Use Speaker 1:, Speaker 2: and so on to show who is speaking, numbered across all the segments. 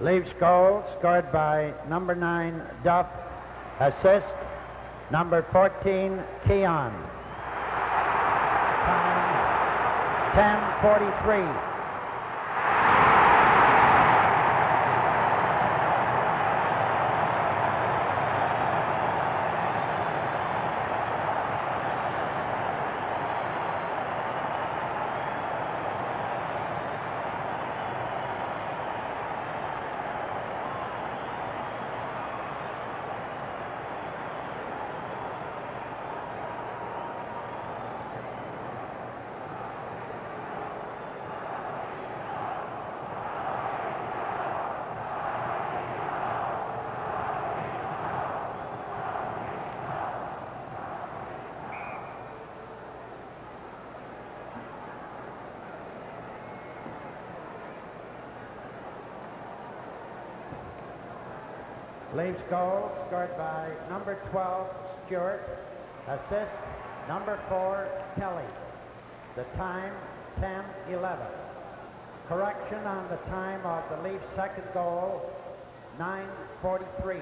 Speaker 1: Leafs goal scored by number 9, Duff. Assist, number 14, Keon. Time, 10:43. Leafs goal scored by number 12, Stewart. Assist, number 4, Kelly. The time, 10:11. Correction on the time of the Leafs' second goal, 9:43.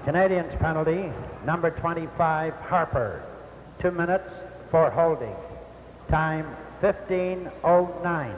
Speaker 1: Canadiens penalty, number 25, Harper. 2 minutes for holding. Time 15:09.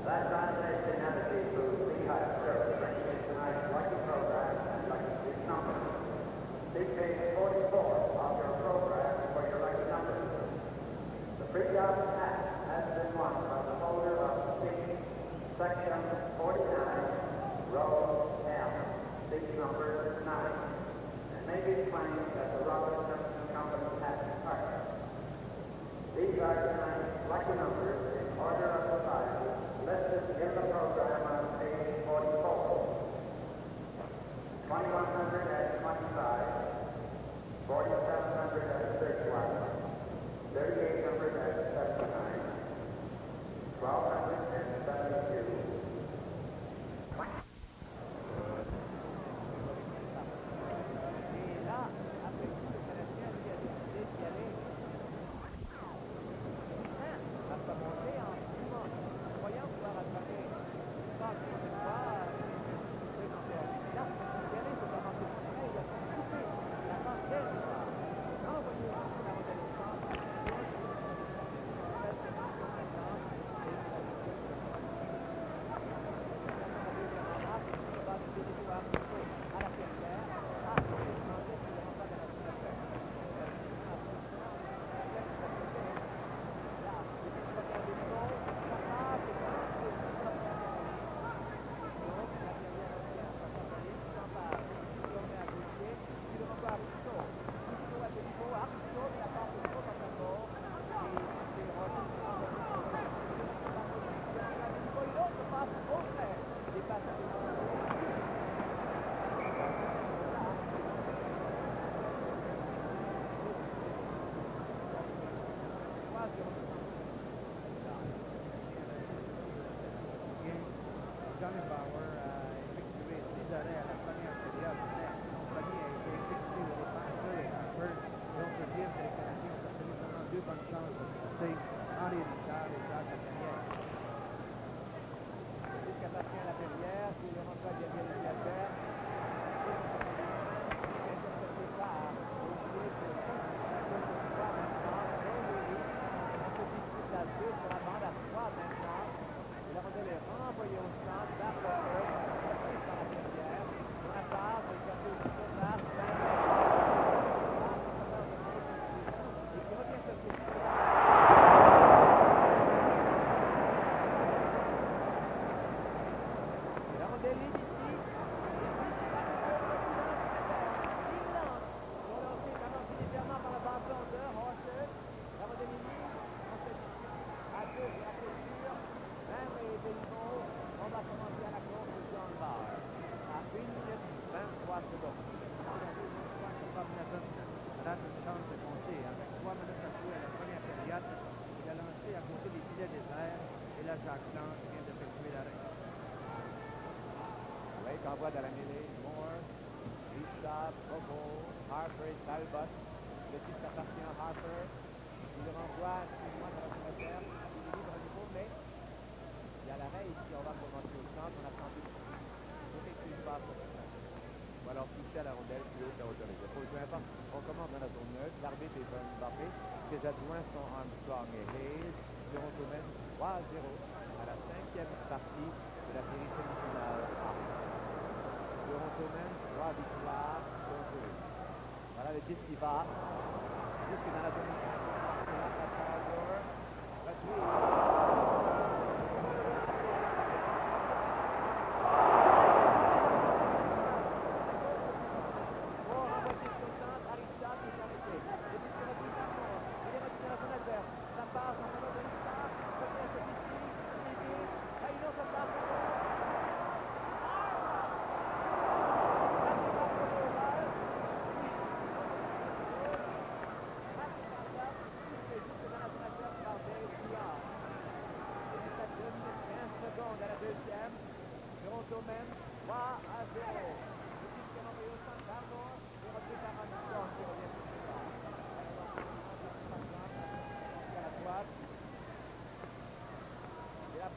Speaker 1: That translates in energy to Lehigh Service, bringing in tonight's lucky program and lucky big numbers. See page 44 of your program for your lucky numbers. The pre-job hat has been won by the holder of seat section 49, row M, seat number 9. It may be claimed that the Robinson Company hat department. These are tonight's lucky numbers in order of society listed in the program on page 44. 2100 at 25, 4700 at 31, 3800 at 79, 1200 and 72.
Speaker 2: Envoie dans la mêlée, Moore, Richard, Bobo, Harper et Talbot. Le titre appartient à Harper. Il le renvoie exclusivement dans la fenêtre. Il est libre au niveau, mais il y a l'arrêt ici. On va commencer au centre. On a tendu effectivement pas pour ça. On va alors toucher à la rondelle plus haut que la hauteur des épaules. Peu importe, on commence dans la zone neutre. L'arbitre est John Mbappé. Ses adjoints sont Armstrong et Hayes. Toronto mène 3-0 à la 5e partie de la série semi-finale A. Toronto mène 3 victoires contre 1. Voilà le disque qui va jusque dans la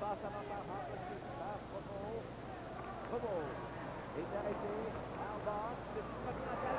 Speaker 2: passe avant par Harper par Bobo est arrêté en bas. Le petit papier à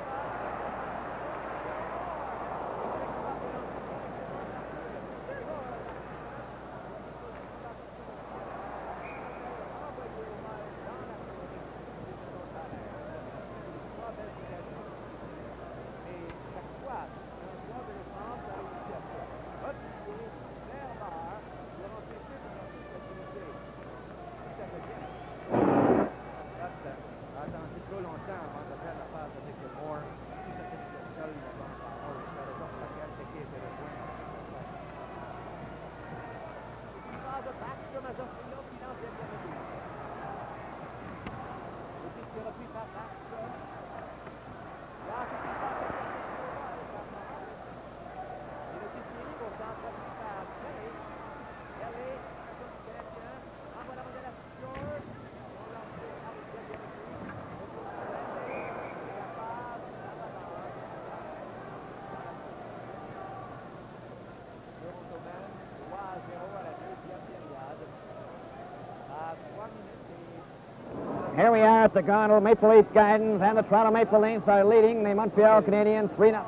Speaker 3: Here we are at the Gondel. Maple Leaf Gardens and the Toronto Maple Leafs are leading the Montreal Canadiens 3-0.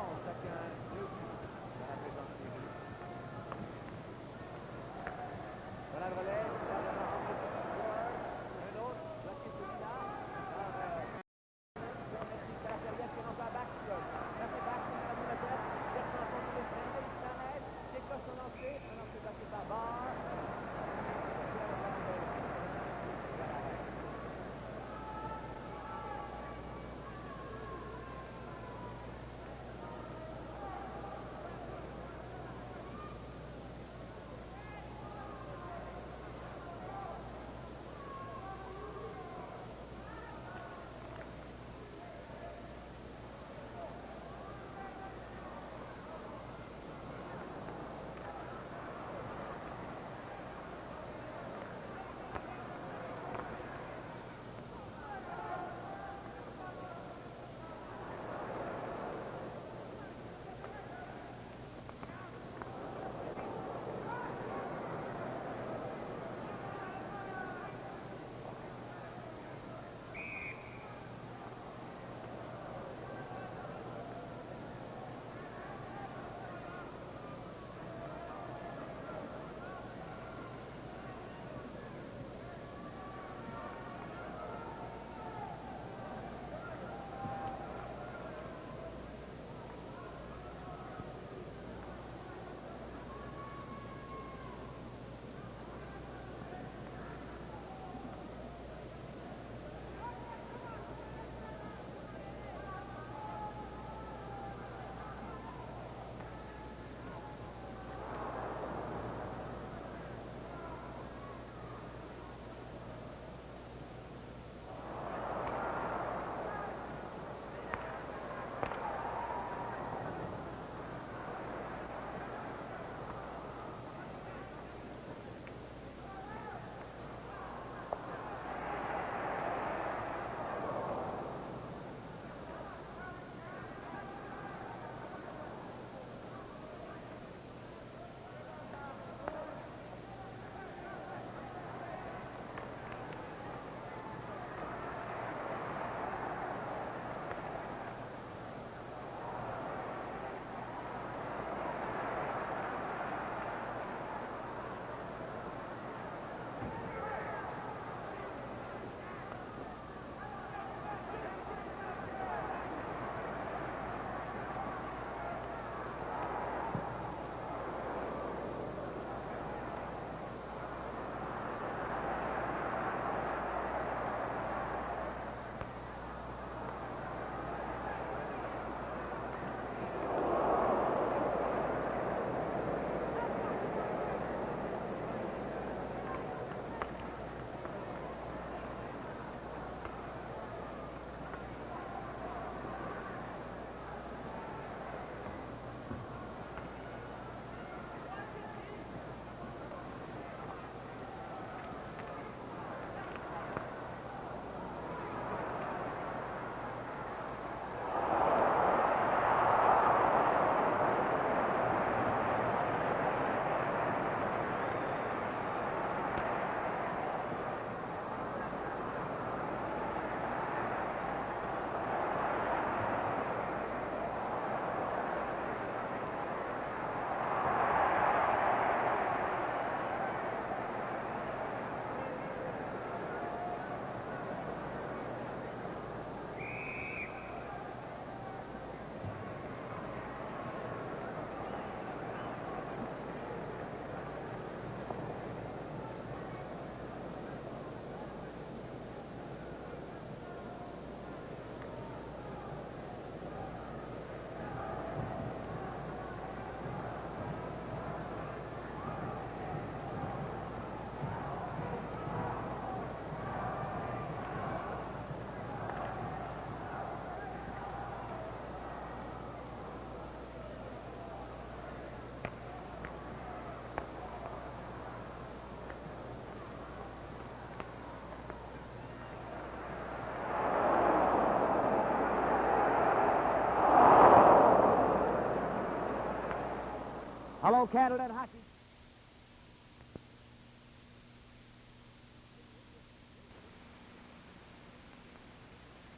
Speaker 2: Hello, Canada Hockey.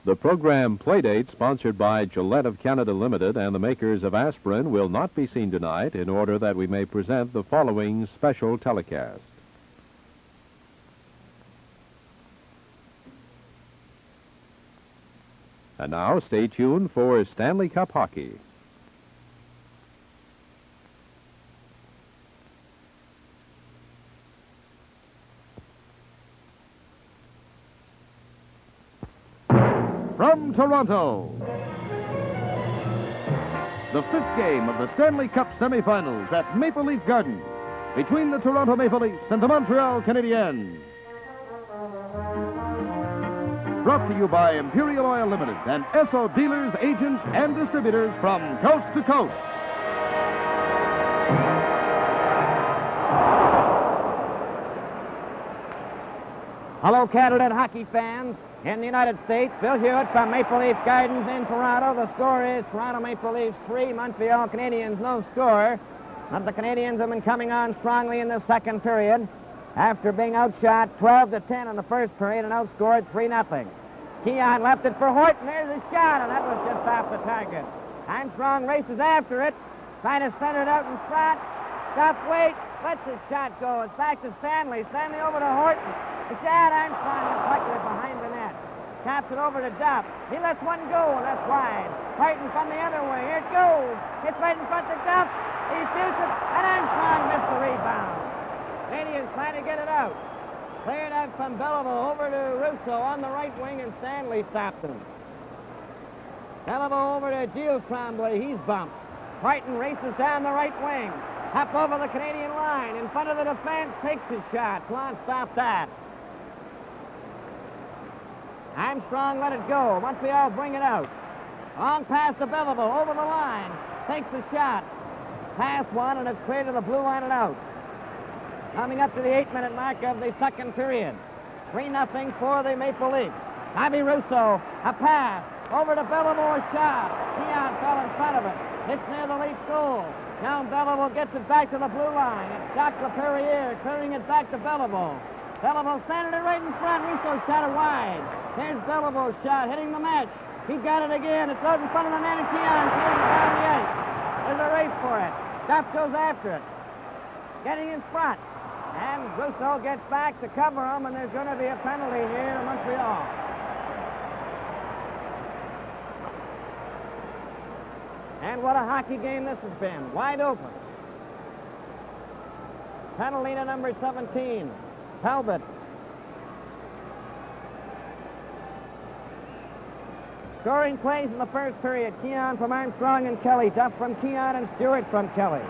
Speaker 4: The program Playdate, sponsored by Gillette of Canada Limited and the makers of aspirin, will not be seen tonight in order that we may present the following special telecast. And now, stay tuned for Stanley Cup hockey.
Speaker 5: From Toronto, the fifth game of the Stanley Cup semifinals at Maple Leaf Gardens between the Toronto Maple Leafs and the Montreal Canadiens. Brought to you by Imperial Oil Limited and Esso dealers, agents, and distributors from coast to coast.
Speaker 3: Hello, Canada hockey fans. In the United States, Bill Hewitt from Maple Leaf Gardens in Toronto. The score is Toronto Maple Leafs 3, Montreal Canadiens no score. But the Canadiens have been coming on strongly in the second period after being outshot 12-10 in the first period and outscored 3-0. Keon left it for Horton. There's a shot, and that was just off the target. Armstrong races after it, trying to center it out in front. Stop, wait, lets his shot go. It's back to Stanley. Stanley over to Horton. The shot, Armstrong deflected it behind the net. Taps it over to Duff. He lets one go, and that's wide. Horton from the other way. Here it goes. It's right in front of Duff. He shoots it, and Armstrong missed the rebound. Canadians trying to get it out. Cleared out from Belleville over to Russo on the right wing, and Stanley stopped him. Belleville over to Gilles Tremblay. He's bumped. Horton races down the right wing. Up over the Canadian line. In front of the defense, takes his shot. Plon stopped that. Armstrong let it go. Montreal bring it out. Long pass to Belleville. Over the line. Takes the shot. Pass one, and it's clear to the blue line and out. Coming up to the 8-minute mark of the second period. 3-0 for the Maple Leafs. Bobby Russo, a pass. Over to Belleville, a shot. Keon fell in front of it. It's near the Leafs goal. Now Belleville gets it back to the blue line. It's Jacques Laperriere clearing it back to Belleville. Belleville centered it right in front. Russo shot it wide. There's Belleville's shot hitting the mesh. He got it again. It's out in front of the net, and Keon clears it down the ice. There's a race for it. Duff goes after it. Getting in front. And Russo gets back to cover him, and there's going to be a penalty here in Montreal. And what a hockey game this has been. Wide open. Penalty to number 17, Talbot. Scoring plays in the first period. Keon from Armstrong and Kelly. Duff from Keon and Stewart from Kelly.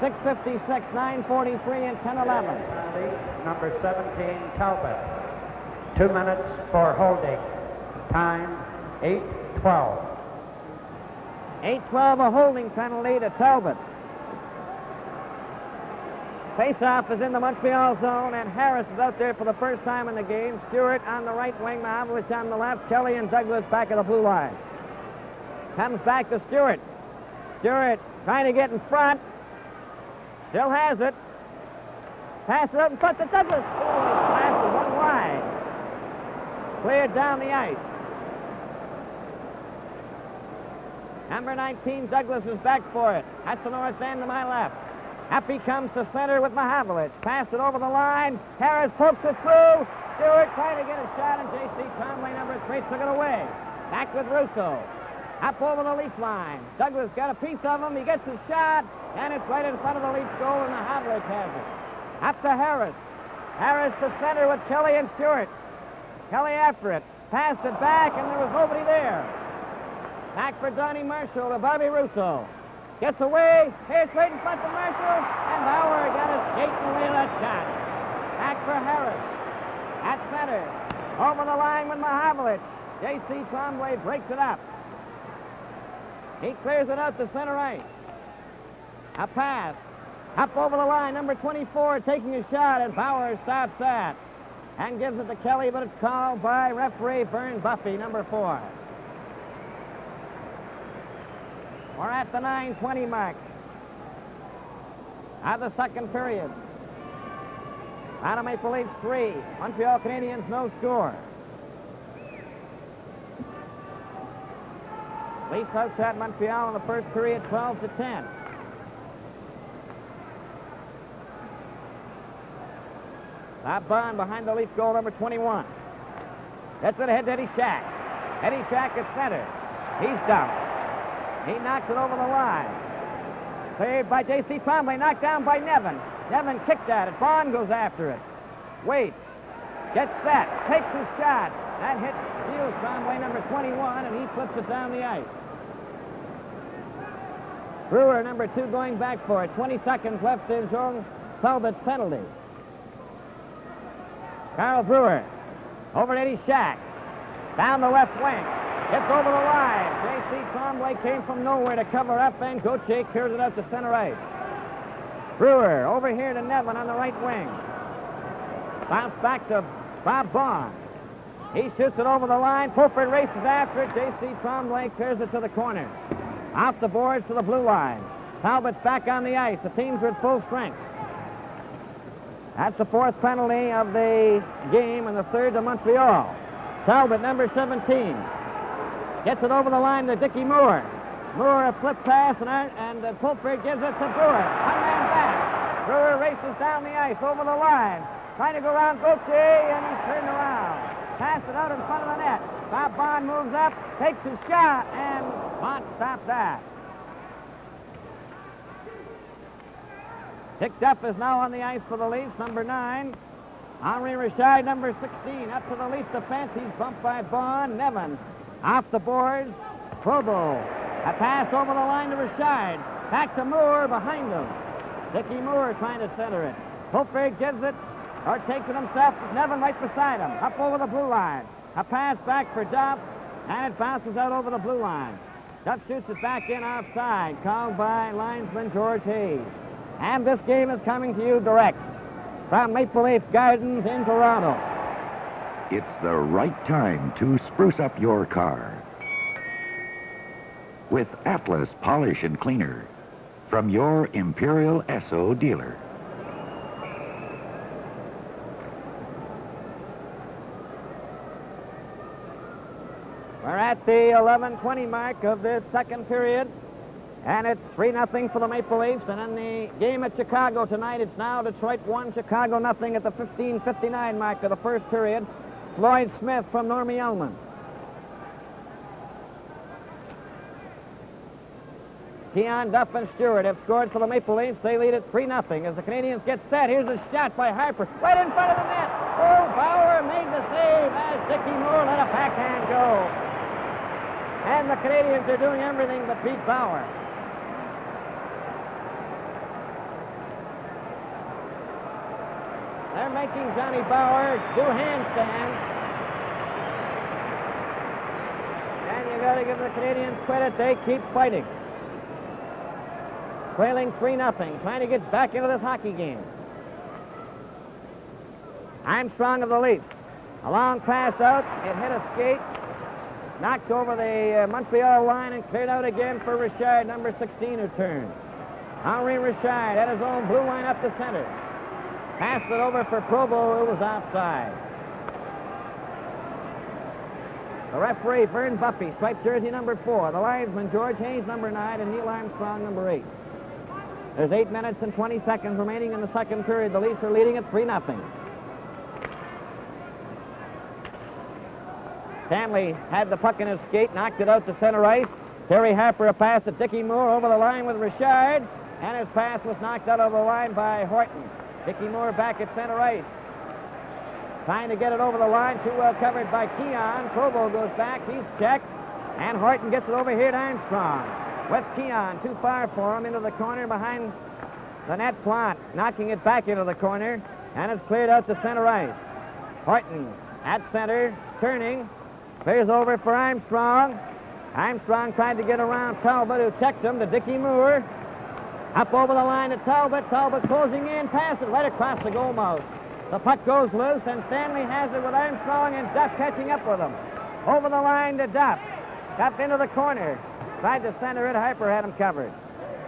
Speaker 3: 6:56, 9:43, and 10:11.
Speaker 1: Number 17, Talbot. 2 minutes for holding. Time, 8:12.
Speaker 3: 8-12, a holding penalty to Talbot. Faceoff is in the Montreal zone, and Harris is out there for the first time in the game. Stewart on the right wing, Mahavlich on the left, Kelly and Douglas back at the blue line. Comes back to Stewart. Stewart trying to get in front. Still has it. Pass it out in front to Douglas. Oh, pass is one wide. Cleared down the ice. Number 19, Douglas is back for it. At the north end to my left. Up he comes to center with Mahavlich. Pass it over the line. Harris pokes it through. Stewart trying to get a shot, and J.C. Tremblay, number 3, took it away. Back with Russo. Up over the Leaf line. Douglas got a piece of him. He gets his shot, and it's right in front of the Leafs goal, and Mahavlich has it. Up to Harris. Harris to center with Kelly and Stewart. Kelly after it. Passed it back, and there was nobody there. Back for Donnie Marshall to Bobby Russo. Gets away. Here's right in front of Marshall, and Bauer got it skating away that shot. Back for Harris. At center. Over the line with Mahavlich. J.C. Tremblay breaks it up. He clears it out to center ice. A pass. Up over the line, number 24 taking a shot, and Bauer stops that and gives it to Kelly, but it's called by referee Vern Buffy, number 4. We're at the 9:20 mark of the second period. Toronto Maple Leafs 3, Montreal Canadiens no score. Leafs outshot Montreal in the first period 12-10. That Bond behind the Leaf goal, number 21. Gets it ahead to Eddie Shack. Eddie Shack at center. He's dumped. He knocks it over the line. Saved by J.C. Tremblay, knocked down by Nevin. Nevin kicked at it. Bond goes after it. Waits. Gets set. Takes his shot. That hit Steals Tremblay, number 21, and he flips it down the ice. Brewer, number 2, going back for it. 20 seconds left in Joe Talbot's penalty. Carl Brewer over to Eddie Shack. Down the left wing. Gets over the line. J.C. Tremblay came from nowhere to cover up, and Gauthier clears it out to center ice. Brewer over here to Nevin on the right wing. Bounce back to Bob Bond. He shoots it over the line. Pulford races after it. J.C. Tremblay clears it to the corner. Off the boards to the blue line. Talbot's back on the ice. The teams are at full strength. That's the 4th penalty of the game and the 3rd to Montreal. Talbot, number 17. Gets it over the line to Dickie Moore. Moore a flip pass, and Pulford gives it to Brewer. One man back. Brewer races down the ice over the line. Trying to go around Gauthier, and he's turned around. Pass it out in front of the net. Bob Bond moves up, takes his shot, and Bond stops that. Picked up is now on the ice for the Leafs, number 9. Henri Richard, number 16, up to the Leafs defense. He's bumped by Bond. Nevin off the boards. Probo. A pass over the line to Richard. Back to Moore behind him. Dickie Moore trying to center it. Pulford gives it, or takes it himself. Nevin right beside him. Up over the blue line. A pass back for Duff, and it bounces out over the blue line. Duff shoots it back in outside, called by linesman George Hayes. And this game is coming to you direct from Maple Leaf Gardens in Toronto.
Speaker 6: It's the right time to spruce up your car with Atlas Polish and Cleaner from your Imperial Esso dealer.
Speaker 3: We're at the 11:20 mark of this second period, and it's 3-0 for the Maple Leafs. And in the game at Chicago tonight, it's now Detroit 1, Chicago 0 at the 15:59 mark of the first period. Floyd Smith from Normie Ullman. Keon, Duff, and Stewart have scored for the Maple Leafs. They lead it 3-0 as the Canadiens get set. Here's a shot by Harper, right in front of the net. Oh, Bauer made the save as Dickie Moore let a backhand go. And the Canadiens are doing everything but beat Bauer. They're making Johnny Bauer do handstands. And you got to give the Canadiens credit. They keep fighting. Trailing 3-0, trying to get back into this hockey game. Armstrong of the Leafs. A long pass out. It hit a skate. Knocked over the Montreal line and cleared out again for Richard, number 16, who turned. Henri Richard at his own blue line up the center. Passed it over for Provo, who was outside. The referee, Vern Buffy, striped jersey number 4. The linesman, George Hayes, number 9, and Neil Armstrong, number 8. There's 8 minutes and 20 seconds remaining in the second period. The Leafs are leading at 3-0. Stanley had the puck in his skate, knocked it out to center ice. Terry Harper a pass to Dickie Moore over the line with Richard, and his pass was knocked out over the line by Horton. Dickie Moore back at center ice. Trying to get it over the line, too well covered by Keon. Provo goes back, he's checked, and Horton gets it over here to Armstrong. With Keon, too far for him, into the corner behind the net Plant, knocking it back into the corner, and it's cleared out to center ice. Horton at center, turning, clears over for Armstrong. Armstrong tried to get around Talbot, who checked him, to Dickie Moore. Up over the line to Talbot. Talbot closing in, passes right across the goalmouth. The puck goes loose, and Stanley has it with Armstrong, and Duff catching up with him. Over the line to Duff. Duff into the corner. Tried to center it. Harper had him covered.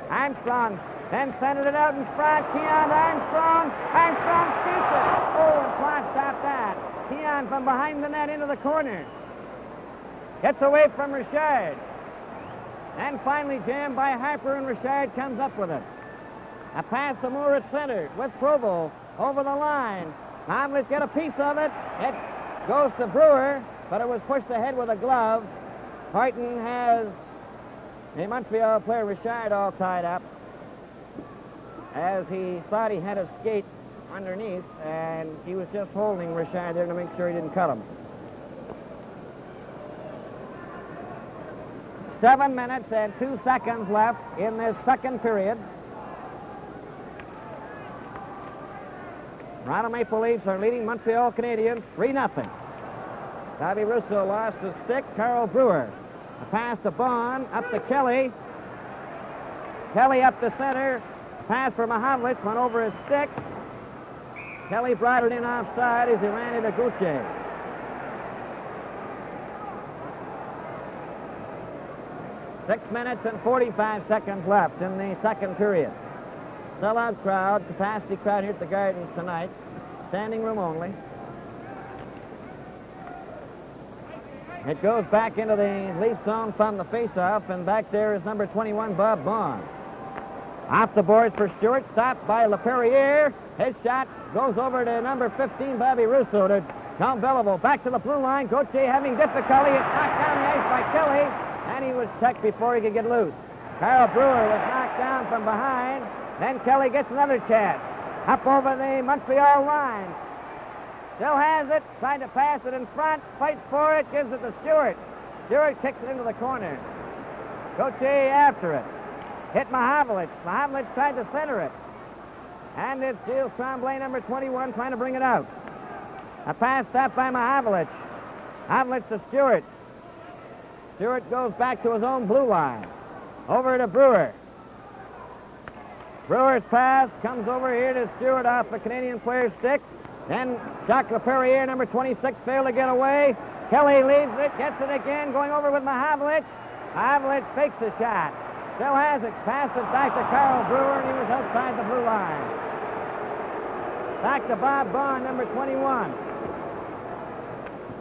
Speaker 3: Armstrong then centered it out in front. Keon to Armstrong. Armstrong shoots it. Oh, and Plant stopped that. Keon from behind the net into the corner. Gets away from Richard. And finally jammed by Harper, and Richard comes up with it. A pass to Moore at center with Provo over the line. Havlicek get a piece of it. It goes to Brewer, but it was pushed ahead with a glove. Horton has the Montreal player Richard all tied up, as he thought he had a skate underneath, and he was just holding Richard there to make sure he didn't cut him. 7 minutes and 2 seconds left in this second period. Toronto Maple Leafs are leading Montreal Canadiens 3-0. Bobby Russo lost his stick. Carl Brewer. A pass to Bond, up to Kelly. Kelly up the center. Pass for Mahavlich, went over his stick. Kelly brought it in offside as he ran into Gauthier. Six minutes and 45 seconds left in the second period. Sellout crowd, capacity crowd here at the Gardens tonight. Standing room only. It goes back into the Leaf zone from the faceoff, and back there is number 21, Bob Bond. Off the boards for Stewart, stopped by LaPerriere. His shot goes over to number 15, Bobby Russo, to Tom Belleville. Back to the blue line. Gauthier having difficulty. It's knocked down the ice by Kelly, and he was checked before he could get loose. Carl Brewer was knocked down from behind. Then Kelly gets another chance. Up over the Montreal line. Still has it. Trying to pass it in front. Fights for it. Gives it to Stewart. Stewart kicks it into the corner. Gauthier after it. Hit Mahavlich. Mahavlich tried to center it. And it's Gilles Tremblay, number 21, trying to bring it out. A pass stopped by Mahavlich. Mahavlich to Stewart. Stewart goes back to his own blue line. Over to Brewer. Brewer's pass comes over here to Stewart off the Canadian player's stick. Then Jacques LaPerriere, number 26, failed to get away. Kelly leaves it, gets it again, going over with Mahavlich. Mahavlich fakes the shot. Still has it. Passes back to Carl Brewer, and he was outside the blue line. Back to Bob Bond, number 21.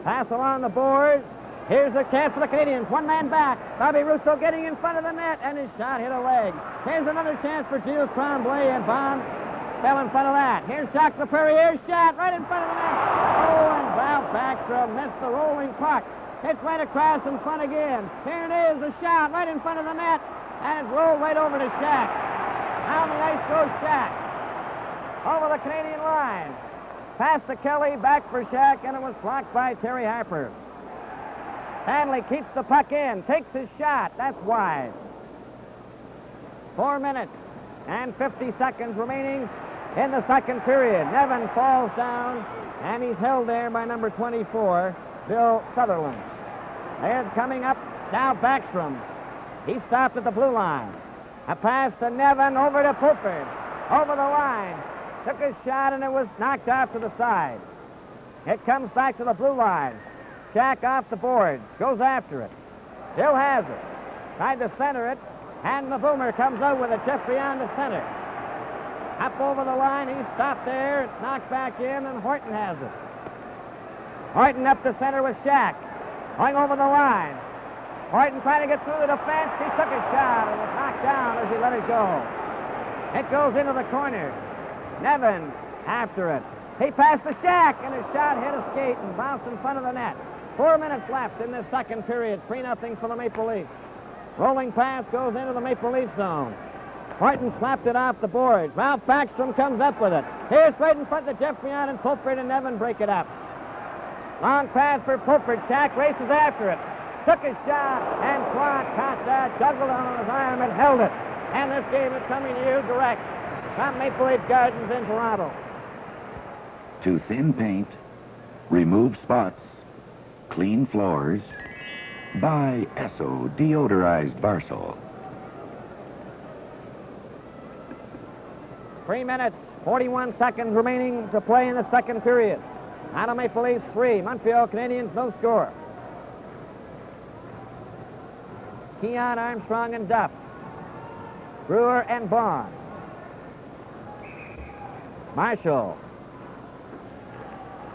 Speaker 3: Pass along the boards. Here's the chance for the Canadiens. One man back. Bobby Russo getting in front of the net, and his shot hit a leg. Here's another chance for Gilles Tremblay, and Bond fell in front of that. Here's Jacques LaPerriere's shot right in front of the net. Oh, and Val Backstrom missed the rolling puck. It's right across in front again. Here it is, the shot right in front of the net, and it rolled right over to Shack. Down the ice goes Shack. Over the Canadian line. Pass to Kelly, back for Shack, and it was blocked by Terry Harper. Stanley keeps the puck in, takes his shot. That's wide. 4 minutes and 50 seconds remaining in the second period. Nevin falls down, and he's held there by number 24, Bill Sutherland. There's coming up now Backstrom. He stopped at the blue line. A pass to Nevin over to Pulford. Over the line. Took his shot, and it was knocked off to the side. It comes back to the blue line. Shack off the boards. Goes after it. Still has it. Tried to center it. And the boomer comes out with it just beyond the center. Up over the line. He's stopped there. It's knocked back in, and Horton has it. Horton up the center with Shack. Going over the line. Horton trying to get through the defense. He took a shot and was knocked down as he let it go. It goes into the corner. Nevin after it. He passed to Shack, and his shot hit a skate and bounced in front of the net. 4 minutes left in this second period. 3-0 for the Maple Leafs. Rolling pass goes into the Maple Leaf zone. Horton slapped it off the board. Ralph Backstrom comes up with it. Here's right in front of Jeffrey-On, and Pulford and Nevin break it up. Long pass for Pulford. Shack races after it. Took his shot, and Clark caught that, juggled on his arm, and held it. And this game is coming to you direct from Maple Leaf Gardens in Toronto.
Speaker 6: To thin paint, remove spots, clean floors, buy Esso deodorized bar soap.
Speaker 3: 3 minutes, 41 seconds remaining to play in the second period. Toronto Maple Leafs 3, Montreal Canadiens no score. Keon, Armstrong, and Duff. Brewer and Bond. Marshall.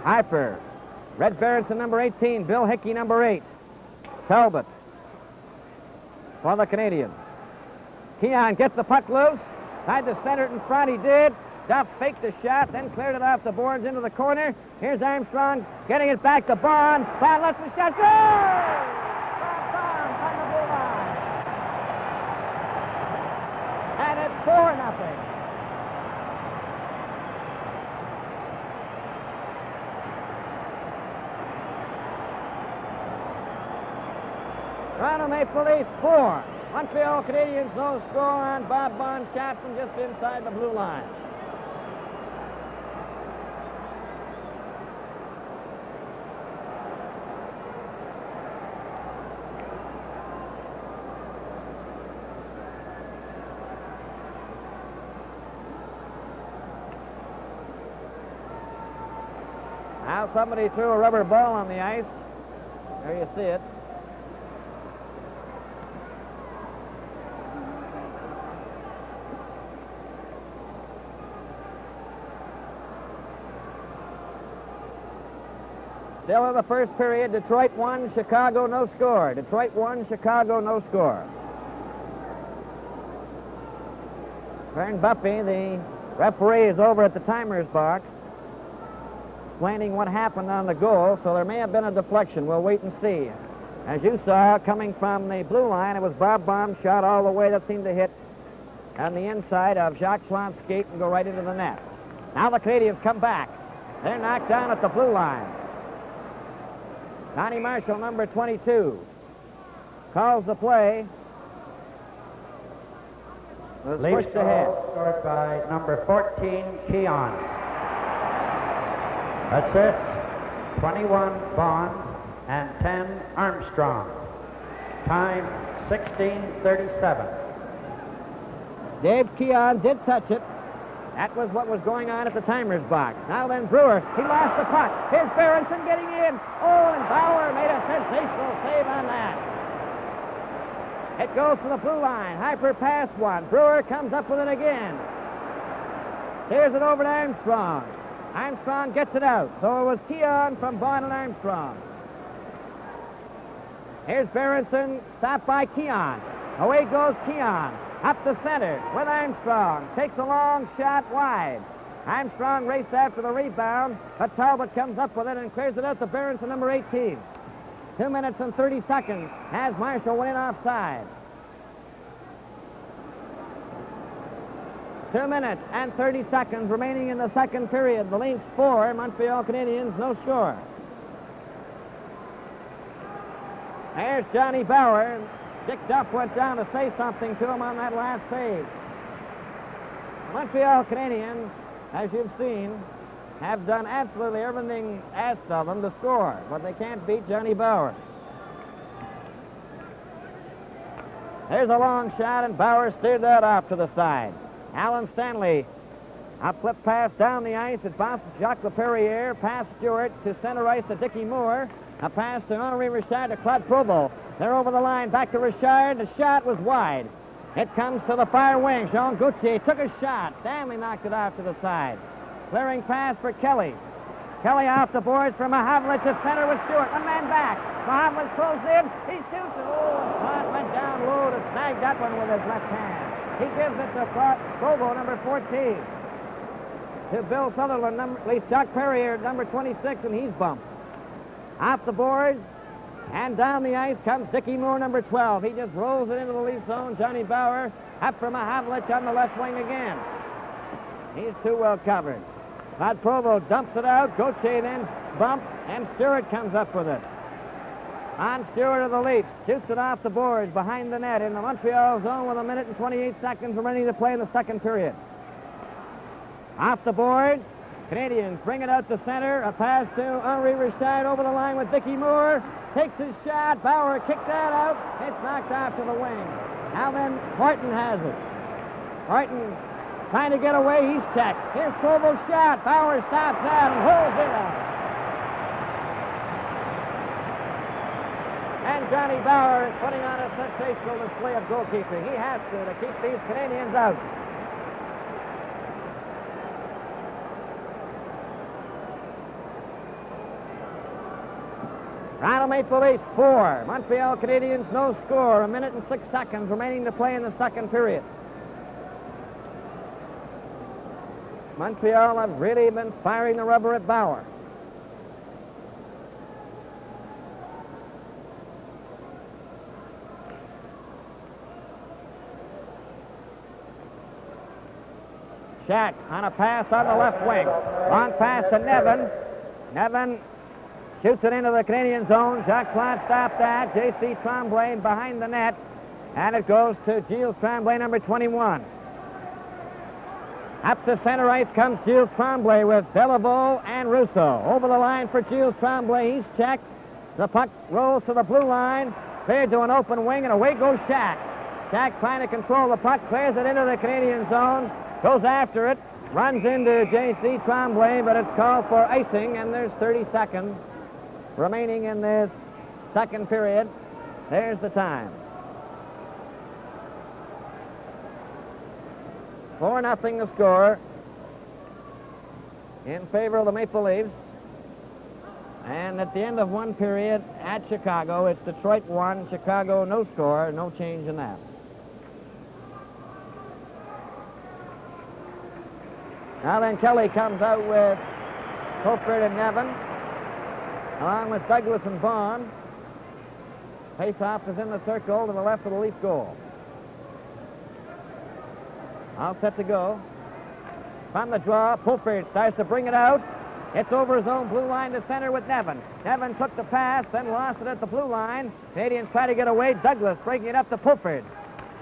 Speaker 3: Harper. Red Berenson, number 18. Bill Hickey, number 8. Talbot. for the Canadiens. Keon gets the puck loose. Tried to center it in front. He did. Duff faked the shot, then cleared it off the boards into the corner. Here's Armstrong getting it back to Bond. Bond lets the shot go! Bond on the blue line. And it's 4-0. Toronto Maple Leafs 4. Montreal Canadiens no score on Bob Bond's shot from just inside the blue line. Now somebody threw a rubber ball on the ice. There you see it. Still in the first period, Detroit 1, Chicago no score. Detroit 1, Chicago no score. Vern Buffy, the referee, is over at the timer's box explaining what happened on the goal, so there may have been a deflection. We'll wait and see. As you saw, coming from the blue line, it was Bob Baum's shot all the way that seemed to hit on the inside of Jacques Plante's skate and go right into the net. Now the Canadiens come back. They're knocked down at the blue line. Donnie Marshall, number 22, calls the play. Was
Speaker 1: Leafs
Speaker 3: pushed ahead.
Speaker 1: scored by number 14, Keon. Assists, 21, Bond, and 10, Armstrong. Time, 16:37.
Speaker 3: Dave Keon did touch it. That was what was going on at the timer's box. Now then, Brewer, he lost the puck. Here's Berenson getting in. Oh, and Bauer made a sensational save on that. It goes to the blue line. Hyper pass one. Brewer comes up with it again. Here's it over to Armstrong. Armstrong gets it out. So it was Keon from Bond and Armstrong. Here's Berenson, stopped by Keon. Away goes Keon. Up the center with Armstrong. Takes a long shot wide. Armstrong raced after the rebound, but Talbot comes up with it and clears it out to Berenson, number 18. 2 minutes and 30 seconds as Marshall went in offside. 2 minutes and 30 seconds remaining in the second period. The Leafs 4, Montreal Canadiens no score. There's Johnny Bauer. Dick Duff went down to say something to him on that last save. Montreal Canadiens, as you've seen, have done absolutely everything asked of them to score, but they can't beat Johnny Bauer. There's a long shot, and Bauer steered that off to the side. Alan Stanley, a flip pass down the ice. It bounces Jacques Laperriere, past Stewart to center ice to Dickie Moore. A pass to Henri Richard to Claude Provo. They're over the line, back to Richard. The shot was wide. It comes to the far wing. Jean Gauthier took a shot. Stanley knocked it out to the side. Clearing pass for Kelly. Kelly off the boards for Mahavlich at center with Stewart. One man back. Mahavlich throws in. He shoots it. Oh, and Pont went down low to snag that one with his left hand. He gives it to Provo, number 14. To Bill Sutherland, at least Jacques Perrier, number 26, and he's bumped. Off the boards and down the ice comes Dickie Moore, number 12. He just rolls it into the Leaf zone. Johnny Bauer up for Mahavlich on the left wing again. He's too well covered. Claude Provo dumps it out. Gauthier then bumps, and Stewart comes up with it. On Stewart of the Leafs. Shoots it off the boards behind the net in the Montreal zone with 1 minute and 28 seconds remaining to play in the second period. Off the boards. Canadians bring it out to center. A pass to Henri Richard over the line with Dickie Moore. Takes his shot. Bauer kicked that out. It's knocked off to the wing. Now then, Horton has it. Horton trying to get away. He's checked. Here's Provo's shot. Bauer stops that and holds it up. And Johnny Bauer is putting on a sensational display of goalkeeping. He has to keep these Canadians out. Toronto Maple Leafs 4. Montreal Canadiens no score. 1 minute and 6 seconds remaining to play in the second period. Montreal have really been firing the rubber at Bauer. Shack on a pass on the left wing. Long pass to Nevin. Nevin shoots it into the Canadian zone. Jacques Plante stopped that. J.C. Tremblay behind the net. And it goes to Gilles Tremblay, number 21. Up to center ice comes Gilles Tremblay with Beliveau and Russo. Over the line for Gilles Tremblay. He's checked. The puck rolls to the blue line. Cleared to an open wing, and away goes Shack. Shack trying to control the puck. Clears it into the Canadian zone. Goes after it. Runs into J.C. Tremblay, but it's called for icing, and there's 30 seconds remaining in this second period. There's the time. 4-0 the score in favor of the Maple Leafs. And at the end of one period at Chicago, it's Detroit 1, Chicago no score, no change in that. Now then, Kelly comes out with Colford and Nevin, along with Douglas and Vaughn. Face-off is in the circle to the left of the Leaf goal. All set to go. From the draw, Pulford starts to bring it out. It's over his own blue line to center with Nevin. Nevin took the pass, then lost it at the blue line. Canadians try to get away. Douglas breaking it up to Pulford.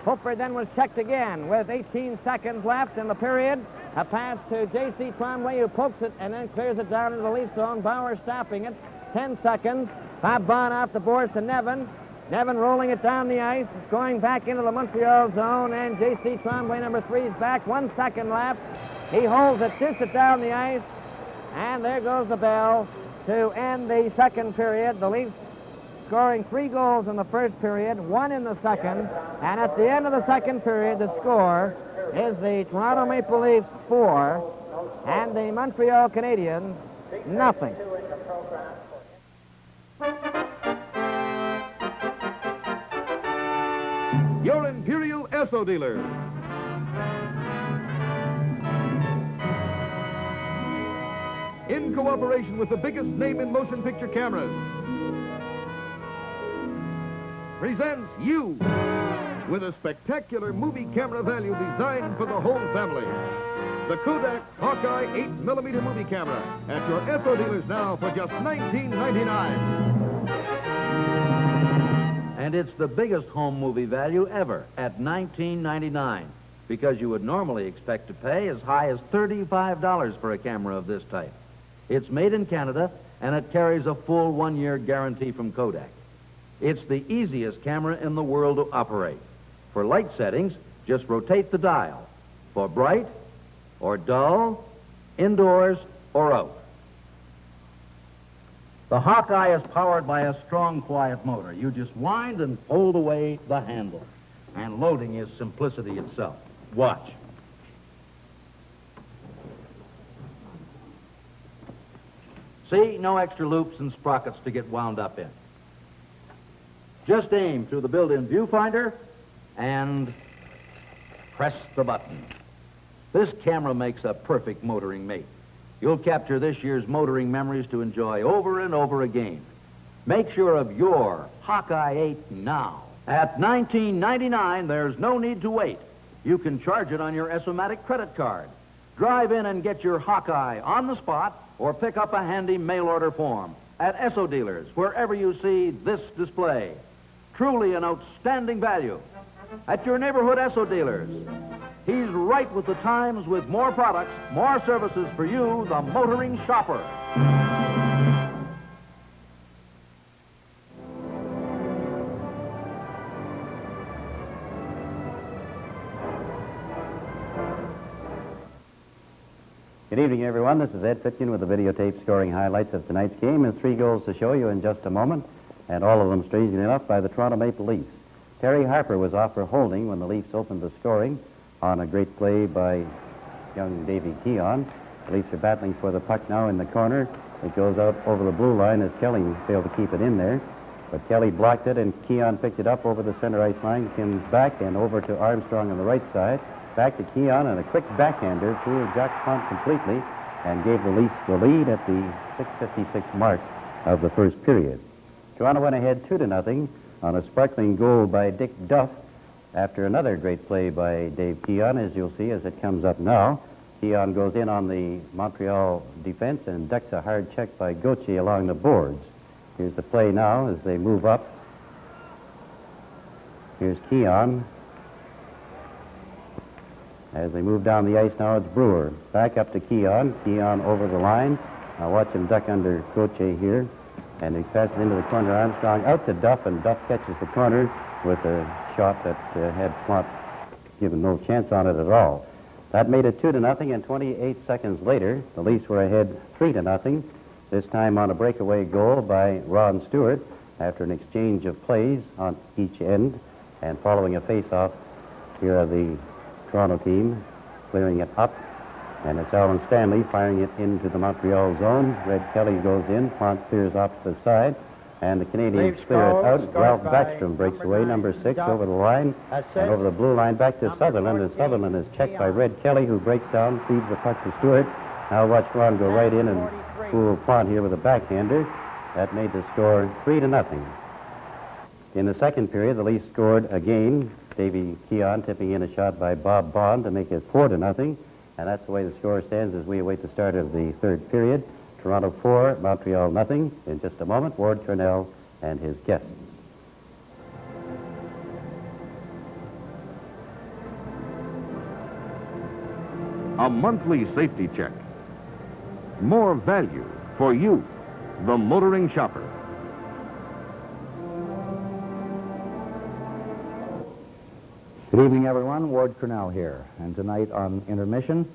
Speaker 3: Pulford then was checked again with 18 seconds left in the period. A pass to J.C. Tremblay, who pokes it and then clears it down into the Leaf zone. Bauer stopping it. 10 seconds. Bob Vaughn off the boards to Nevin. Nevin rolling it down the ice. It's going back into the Montreal zone, and J.C. Tremblay, number 3, is back. 1 second left. He holds it, shoots it down the ice, and there goes the bell to end the second period. The Leafs scoring 3 goals in the first period, 1 in the second, and at the end of the second period, the score is the Toronto Maple Leafs 4 and the Montreal Canadiens nothing.
Speaker 5: Your Imperial Esso dealer. In cooperation with the biggest name in motion picture cameras, presents you with a spectacular movie camera value designed for the whole family. The Kodak Hawkeye 8mm movie camera at your Esso dealers now for just $19.99.
Speaker 7: And it's the biggest home movie value ever at $19.99, because you would normally expect to pay as high as $35 for a camera of this type. It's made in Canada, and it carries a full 1-year guarantee from Kodak. It's the easiest camera in the world to operate. For light settings, just rotate the dial. For bright or dull, indoors or out. The Hawkeye is powered by a strong, quiet motor. You just wind and fold away the handle. And loading is simplicity itself. Watch. See, no extra loops and sprockets to get wound up in. Just aim through the built-in viewfinder and press the button. This camera makes a perfect motoring mate. You'll capture this year's motoring memories to enjoy over and over again. Make sure of your Hawkeye 8 now. At $19.99, there's no need to wait. You can charge it on your Essomatic credit card. Drive in and get your Hawkeye on the spot, or pick up a handy mail order form at Esso dealers, wherever you see this display. Truly an outstanding value. At your neighborhood Esso dealers. He's right with the times with more products, more services for you, the motoring shopper.
Speaker 8: Good evening, everyone. This is Ed Fitkin with the videotape scoring highlights of tonight's game, and 3 goals to show you in just a moment, and all of them, strangely enough, by the Toronto Maple Leafs. Terry Harper was off for holding when the Leafs opened the scoring on a great play by young Davy Keon. The Leafs are battling for the puck now in the corner. It goes out over the blue line as Kelly failed to keep it in there. But Kelly blocked it, and Keon picked it up over the center ice line, comes back and over to Armstrong on the right side. Back to Keon, and a quick backhander through Jack Pont completely and gave the Leafs the lead at the 6:56 mark of the first period. Toronto went ahead 2-0 on a sparkling goal by Dick Duff after another great play by Dave Keon, as you'll see as it comes up now. Keon goes in on the Montreal defense and ducks a hard check by Gauthier along the boards. Here's the play now as they move up. Here's Keon. As they move down the ice now, it's Brewer. Back up to Keon. Keon over the line. Now watch him duck under Gauthier here. And he passes into the corner. Armstrong out to Duff, and Duff catches the corner with a shot that had Plante given no chance on it at all. That made it 2-0, and 28 seconds later, the Leafs were ahead 3-0, this time on a breakaway goal by Ron Stewart after an exchange of plays on each end, and following a face-off, here are the Toronto team clearing it up, and it's Alan Stanley firing it into the Montreal zone. Red Kelly goes in, Plante clears off the side, and the Canadiens clear it out. Ralph Backstrom breaks away, number 6, over the line, and over the blue line back to Sutherland, and Sutherland is checked by Red Kelly, who breaks down, feeds the puck to Stewart. Now watch Ron go right in and fool Plante here with a backhander. That made the score 3-0. In the second period, the Leafs scored again. Davy Keon tipping in a shot by Bob Bond to make it 4-0, and that's the way the score stands as we await the start of the third period. Toronto 4, Montreal nothing. In just a moment, Ward Cornell and his guests.
Speaker 5: A monthly safety check. More value for you, the motoring shopper.
Speaker 9: Good evening, everyone. Ward Cornell here. And tonight on intermission,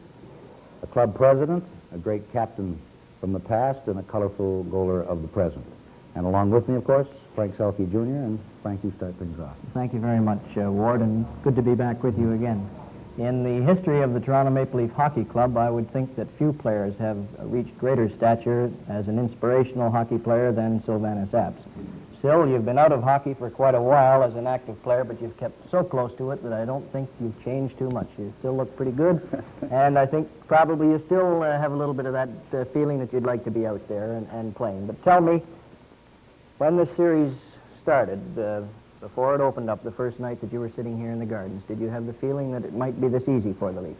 Speaker 9: a club president, a great captain from the past, and a colorful goaler of the present. And along with me, of course, Frank Selke Jr. And Frank, you start things off.
Speaker 10: Thank you very much, Ward, and good to be back with you again. In the history of the Toronto Maple Leaf Hockey Club, I would think that few players have reached greater stature as an inspirational hockey player than Sylvanus Apps. Sil, you've been out of hockey for quite a while as an active player, but you've kept so close to it that I don't think you've changed too much. You still look pretty good, and I think probably you still have a little bit of that feeling that you'd like to be out there and playing. But tell me, when this series started, before it opened up the first night that you were sitting here in the Gardens, did you have the feeling that it might be this easy for the Leafs?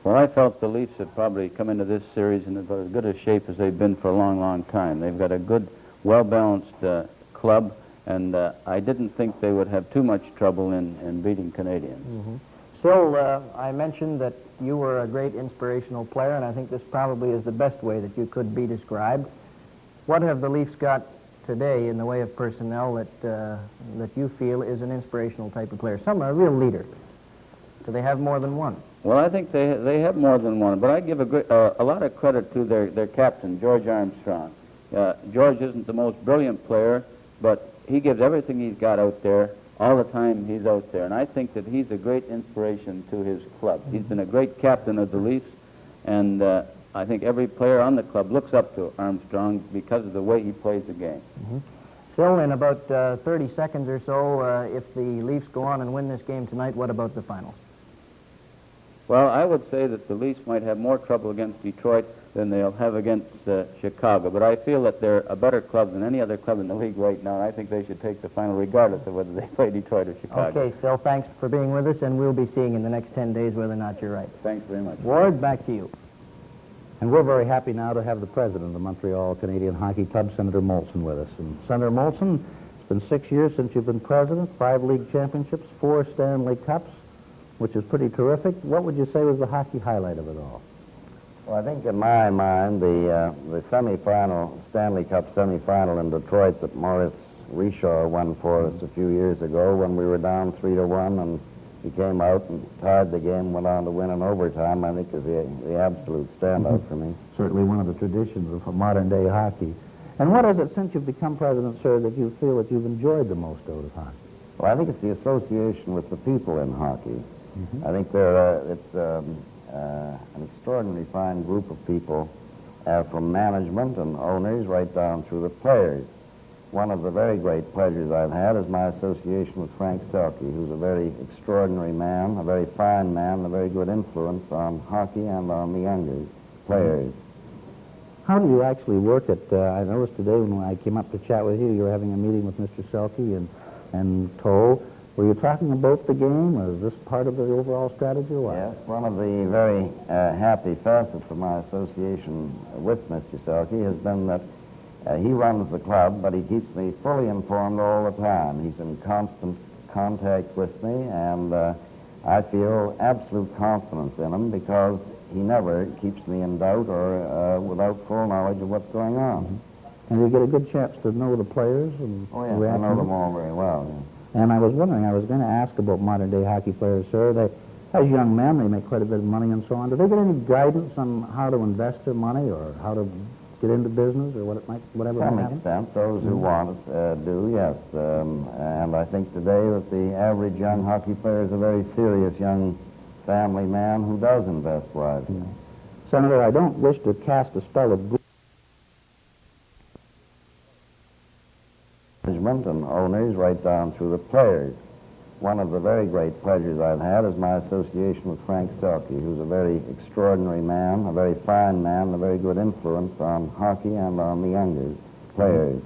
Speaker 11: Well, I felt the Leafs had probably come into this series in about as good a shape as they've been for a long, long time. They've got a good, well-balanced club, and I didn't think they would have too much trouble in beating Canadians.
Speaker 10: Mm-hmm. So, I mentioned that you were a great inspirational player, and I think this probably is the best way that you could be described. What have the Leafs got today in the way of personnel that you feel is an inspirational type of player? Some are a real leader. Do they have more than one?
Speaker 11: Well, I think they have more than one, but I give a lot of credit to their captain, George Armstrong. George isn't the most brilliant player, but he gives everything he's got out there all the time he's out there, and I think that he's a great inspiration to his club. He's been a great captain of the Leafs, and I think every player on the club looks up to Armstrong because of the way he plays the game.
Speaker 10: Mm-hmm. So, in about 30 seconds or so, if the Leafs go on and win this game tonight, what about the finals?
Speaker 11: Well, I would say that the Leafs might have more trouble against Detroit than they'll have against Chicago, but I feel that they're a better club than any other club in the league right now, and I think they should take the final regardless of whether they play Detroit or Chicago.
Speaker 10: Okay, Sil, thanks for being with us, and we'll be seeing in the next 10 days whether or not you're right.
Speaker 11: Thanks very much.
Speaker 10: Ward, back to you.
Speaker 9: And we're very happy now to have the president of the Montreal Canadian Hockey Club, Senator Molson, with us. And Senator Molson, it's been 6 years since you've been president, 5 league championships, 4 Stanley Cups, which is pretty terrific. What would you say was the hockey highlight of it all?
Speaker 8: Well, I think in my mind, the semifinal, Stanley Cup semifinal in Detroit that Maurice Richard won for us a few years ago when we were down 3-1 and he came out and tied the game, went on to win in overtime, I think is the absolute standout for me.
Speaker 9: Certainly one of the traditions of modern-day hockey. And what is it, since you've become president, sir, that you feel that you've enjoyed the most out of hockey?
Speaker 8: Well, I think it's the association with the people in hockey.
Speaker 9: Mm-hmm.
Speaker 8: I think it's an extraordinarily fine group of people, from management and owners right down through the players. One of the very great pleasures I've had is my association with Frank Selke, who's a very extraordinary man, a very fine man, a very good influence on hockey and on the younger players.
Speaker 9: How do you actually work it? I noticed today when I came up to chat with you, you were having a meeting with Mr. Selke and Toll. Were you talking about the game, or is this part of the overall strategy, or what?
Speaker 8: Yes, one of the very happy facets of my association with Mr. Selke has been that he runs the club, but he keeps me fully informed all the time. He's in constant contact with me, and I feel absolute confidence in him because he never keeps me in doubt or without full knowledge of what's going on.
Speaker 9: Mm-hmm. And you get a good chance to know the players and
Speaker 8: Oh, yes, I know them all very well. Yeah.
Speaker 9: And I was wondering, I was going to ask about modern-day hockey players, sir. They, as young men, they make quite a bit of money and so on. Do they get any guidance on how to invest their money or how to get into business or whatever
Speaker 8: To
Speaker 9: might
Speaker 8: some
Speaker 9: happen?
Speaker 8: extent, those who want it do, yes. And I think today that the average young hockey player is a very serious young family man who does invest wisely.
Speaker 9: Yeah. Senator, I don't wish to cast a spell of gloom.
Speaker 8: Management and owners right down through the players. One of the very great pleasures I've had is my association with Frank Selke, who's a very extraordinary man, a very fine man, a very good influence on hockey and on the younger players.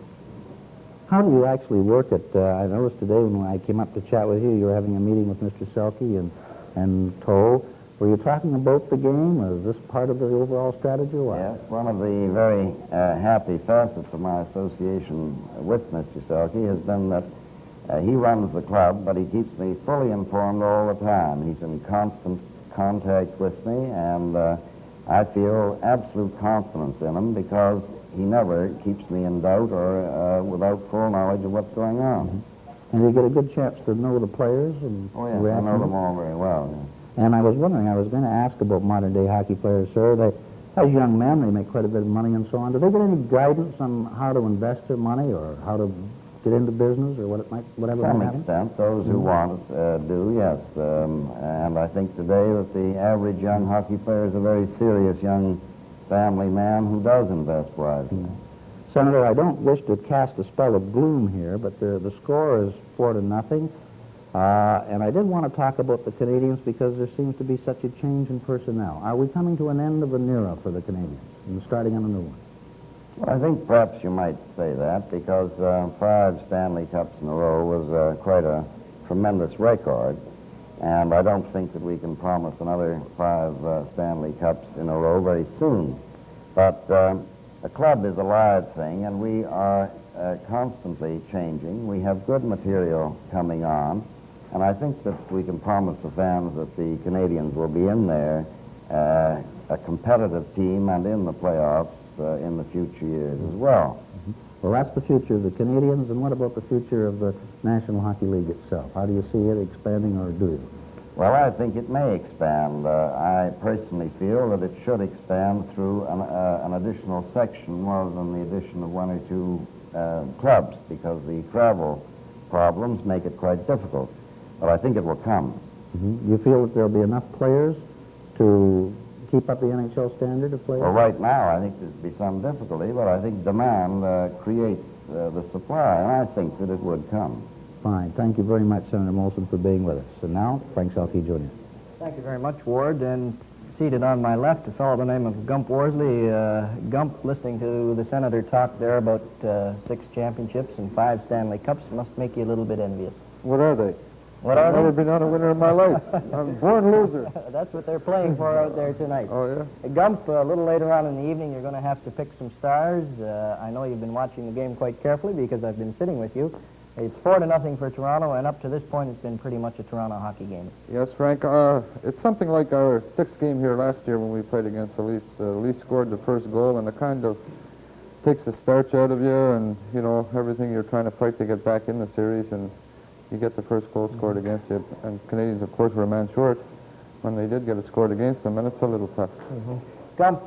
Speaker 9: How do you actually work it? I noticed today when I came up to chat with you, you were having a meeting with Mr. Selke and Toll. Were you talking about the game, or is this part of the overall strategy, or what?
Speaker 8: Yes, one of the very happy facets of my association with Mr. Selke has been that he runs the club, but he keeps me fully informed all the time. He's in constant contact with me, and I feel absolute confidence in him because he never keeps me in doubt or without full knowledge of what's going on.
Speaker 9: Mm-hmm. And you get a good chance to know the players and
Speaker 8: Oh, yes, I know them all very well. Yeah.
Speaker 9: And I was wondering, I was going to ask about modern-day hockey players, sir. They, as young men, they make quite a bit of money and so on. Do they get any guidance on how to invest their money or how to get into business or whatever
Speaker 8: To some
Speaker 9: might happen?
Speaker 8: extent, those who want it do, yes. And I think today that the average young hockey player is a very serious young family man who does invest wisely.
Speaker 9: Yeah. Senator, I don't wish to cast a spell of gloom here, but the score is 4-0. And I did want to talk about the Canadiens because there seems to be such a change in personnel. Are we coming to an end of an era for the Canadiens and starting on a new one?
Speaker 8: Well, I think perhaps you might say that because 5 Stanley Cups in a row was quite a tremendous record. And I don't think that we can promise another 5 Stanley Cups in a row very soon. But a club is a live thing, and we are constantly changing. We have good material coming on. And I think that we can promise the fans that the Canadiens will be in there, a competitive team, and in the playoffs in the future years as well.
Speaker 9: Mm-hmm. Well, that's the future of the Canadiens, and what about the future of the National Hockey League itself? How do you see it expanding, or do you?
Speaker 8: Well, I think it may expand. I personally feel that it should expand through an additional section rather than the addition of 1 or 2 clubs, because the travel problems make it quite difficult. But I think it will come.
Speaker 9: Mm-hmm. You feel that there'll be enough players to keep up the NHL standard of players?
Speaker 8: Well, right now, I think there'd be some difficulty, but I think demand creates the supply, and I think that it would come.
Speaker 9: Fine. Thank you very much, Senator Molson, for being with us. And now, Frank Selke, Jr.
Speaker 10: Thank you very much, Ward. And seated on my left, a fellow by the name of Gump Worsley. Gump, listening to the Senator talk there about 6 championships and 5 Stanley Cups must make you a little bit envious.
Speaker 12: What are they?
Speaker 10: What are
Speaker 12: I've
Speaker 10: they?
Speaker 12: never been on a winner in my life. I'm a born loser.
Speaker 10: That's what they're playing for out there tonight.
Speaker 12: Oh, yeah?
Speaker 10: Gump, a little later on in the evening, you're going to have to pick some stars. I know you've been watching the game quite carefully because I've been sitting with you. It's 4-0 for Toronto, and up to this point, it's been pretty much a Toronto hockey game.
Speaker 12: Yes, Frank. It's something like our 6th game here last year when we played against the Leafs. The Leafs scored the first goal, and it kind of takes the starch out of you and, you know, everything you're trying to fight to get back in the series, and you get the first goal scored against you. And Canadians, of course, were a man short when they did get it scored against them, and it's a little tough.
Speaker 10: Mm-hmm. Gump,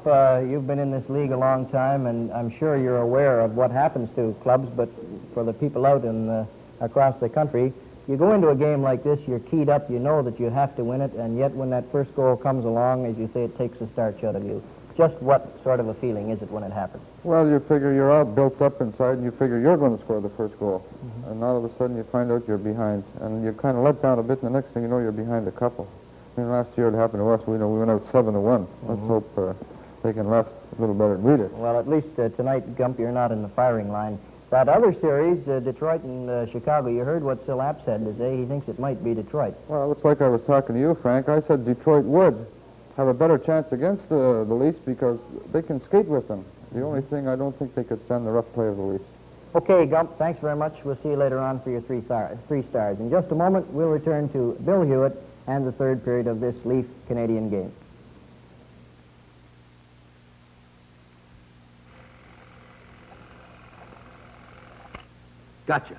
Speaker 10: you've been in this league a long time, and I'm sure you're aware of what happens to clubs, but for the people out in across the country, you go into a game like this, you're keyed up, you know that you have to win it, and yet when that first goal comes along, as you say, it takes the starch out of you. just what sort of a feeling is it when it happens?
Speaker 12: Well, you figure you're all built up inside, and you figure you're going to score the first goal. And all of a sudden you find out you're behind. And you're kind of let down a bit, and the next thing you know, you're behind a couple. I mean, last year it happened to us. We went out 7-1. Let's hope they can last a little better than we did.
Speaker 10: Well, at least tonight, Gump, you're not in the firing line. That other series, Detroit and Chicago, you heard what Sil App said today. He thinks it might be Detroit.
Speaker 12: Well, it's like I was talking to you, Frank. I said Detroit would have a better chance against the Leafs because they can skate with them. The only thing, I don't think they could stand the rough play of the Leafs.
Speaker 10: Okay, Gump, thanks very much. We'll see you later on for your three stars. In just a moment, we'll return to Bill Hewitt and the third period of this Leaf-Canadian game.
Speaker 7: Gotcha.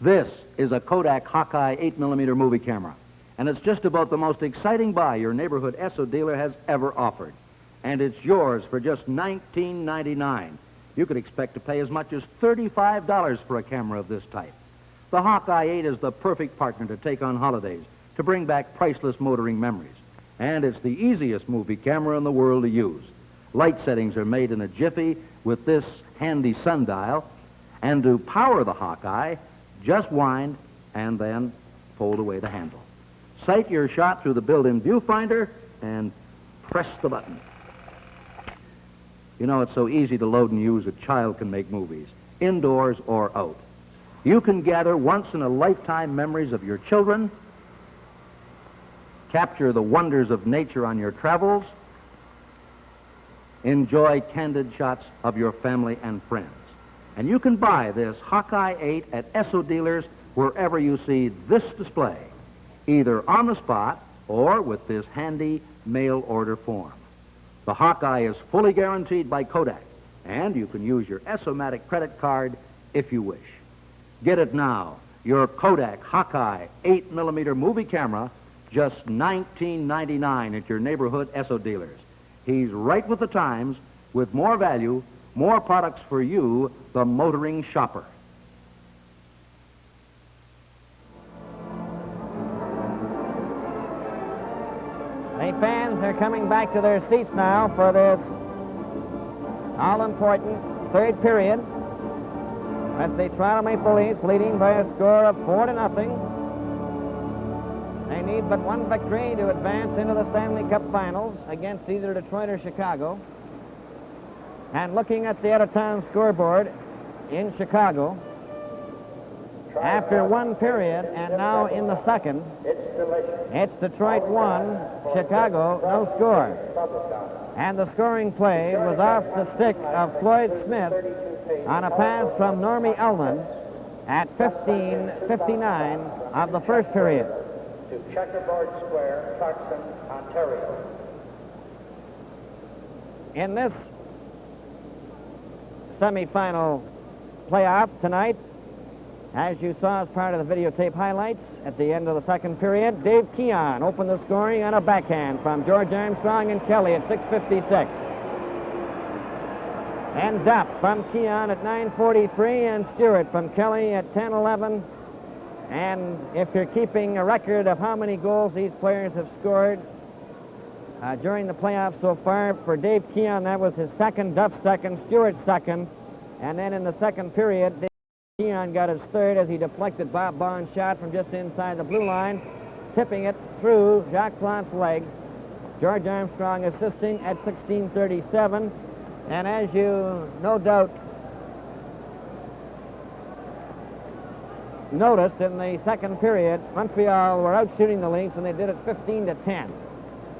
Speaker 7: This is a Kodak Hawkeye 8mm movie camera, and it's just about the most exciting buy your neighborhood Esso dealer has ever offered. And it's yours for just $19.99. You could expect to pay as much as $35 for a camera of this type. The Hawkeye 8 is the perfect partner to take on holidays, to bring back priceless motoring memories. And it's the easiest movie camera in the world to use. Light settings are made in a jiffy with this handy sundial. And to power the Hawkeye, just wind and then fold away the handle. Sight your shot through the built-in viewfinder and press the button. You know, it's so easy to load and use a child can make movies, indoors or out. You can gather once-in-a-lifetime memories of your children, capture the wonders of nature on your travels, enjoy candid shots of your family and friends. And you can buy this Hawkeye 8 at Esso dealers wherever you see this display, either on the spot or with this handy mail order form. The Hawkeye is fully guaranteed by Kodak, and you can use your Essomatic credit card if you wish. Get it now, your Kodak Hawkeye 8mm movie camera, just $19.99 at your neighborhood Esso dealers. He's right with the times, with more value, more products for you, the motoring shopper.
Speaker 3: The fans are coming back to their seats now for this all-important third period. With the Toronto Maple Leafs leading by a score of 4-0. They need but one victory to advance into the Stanley Cup Finals against either Detroit or Chicago. And looking at the out-of-town scoreboard in Chicago, after one period and now in the second, it's Detroit 1, Chicago no score. And the scoring play was off the stick of Floyd Smith on a pass from Normie Ullman at 15:59 of the first period.
Speaker 1: To Checkerboard Square, Clarkson, Ontario.
Speaker 3: In this semifinal playoff tonight, as you saw as part of the videotape highlights, at the end of the second period, Dave Keon opened the scoring on a backhand from George Armstrong and Kelly at 6:56. And Duff from Keon at 9:43 and Stewart from Kelly at 10:11. And if you're keeping a record of how many goals these players have scored during the playoffs so far, for Dave Keon, that was his second, Duff second, Stewart second. And then in the second period, Dave Keon got his third as he deflected Bob Bond's shot from just inside the blue line, tipping it through Jacques Plante's legs. George Armstrong assisting at 16:37. And as you no doubt noticed in the second period, Montreal were out shooting the Leafs, and they did it 15-10.